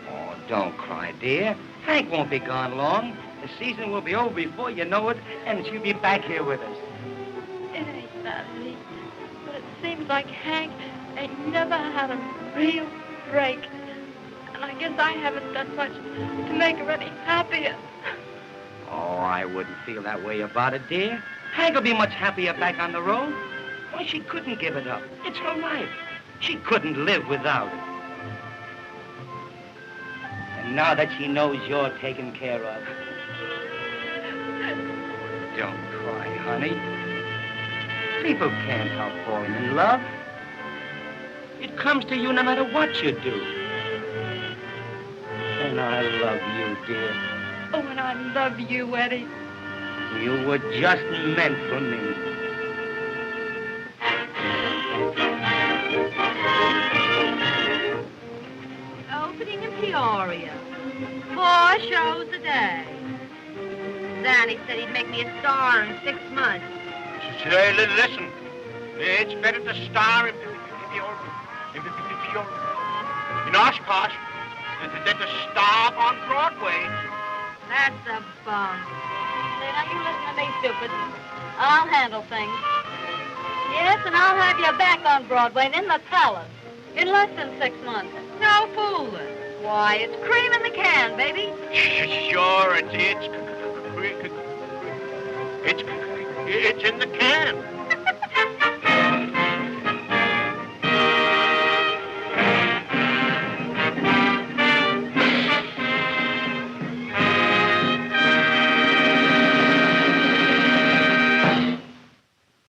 Oh, don't cry, dear. Hank won't be gone long. The season will be over before you know it, and she'll be back here with us. It ain't that, Lee. But it seems like Hank ain't never had a real break. And I guess I haven't done much to make her any happier. Oh, I wouldn't feel that way about it, dear. Hank will be much happier back on the road. Why, she couldn't give it up. It's her life. She couldn't live without it. And now that she knows you're taken care of, don't cry, honey. People can't help falling in love. It comes to you no matter what you do. And I love you, dear. Oh, and I love you, Eddie. You were just meant for me. Opening in Peoria. 4 shows a day. Zanny said he'd make me a star in 6 months. Say, listen. It's better to star in Oshkosh than to star on Broadway. That's a bum. Say, now you listen to me, stupid. I'll handle things. Yes, and I'll have you back on Broadway and in the palace in less than 6 months. No fooling. Why, it's cream in the can, baby. Sure, it's in the can.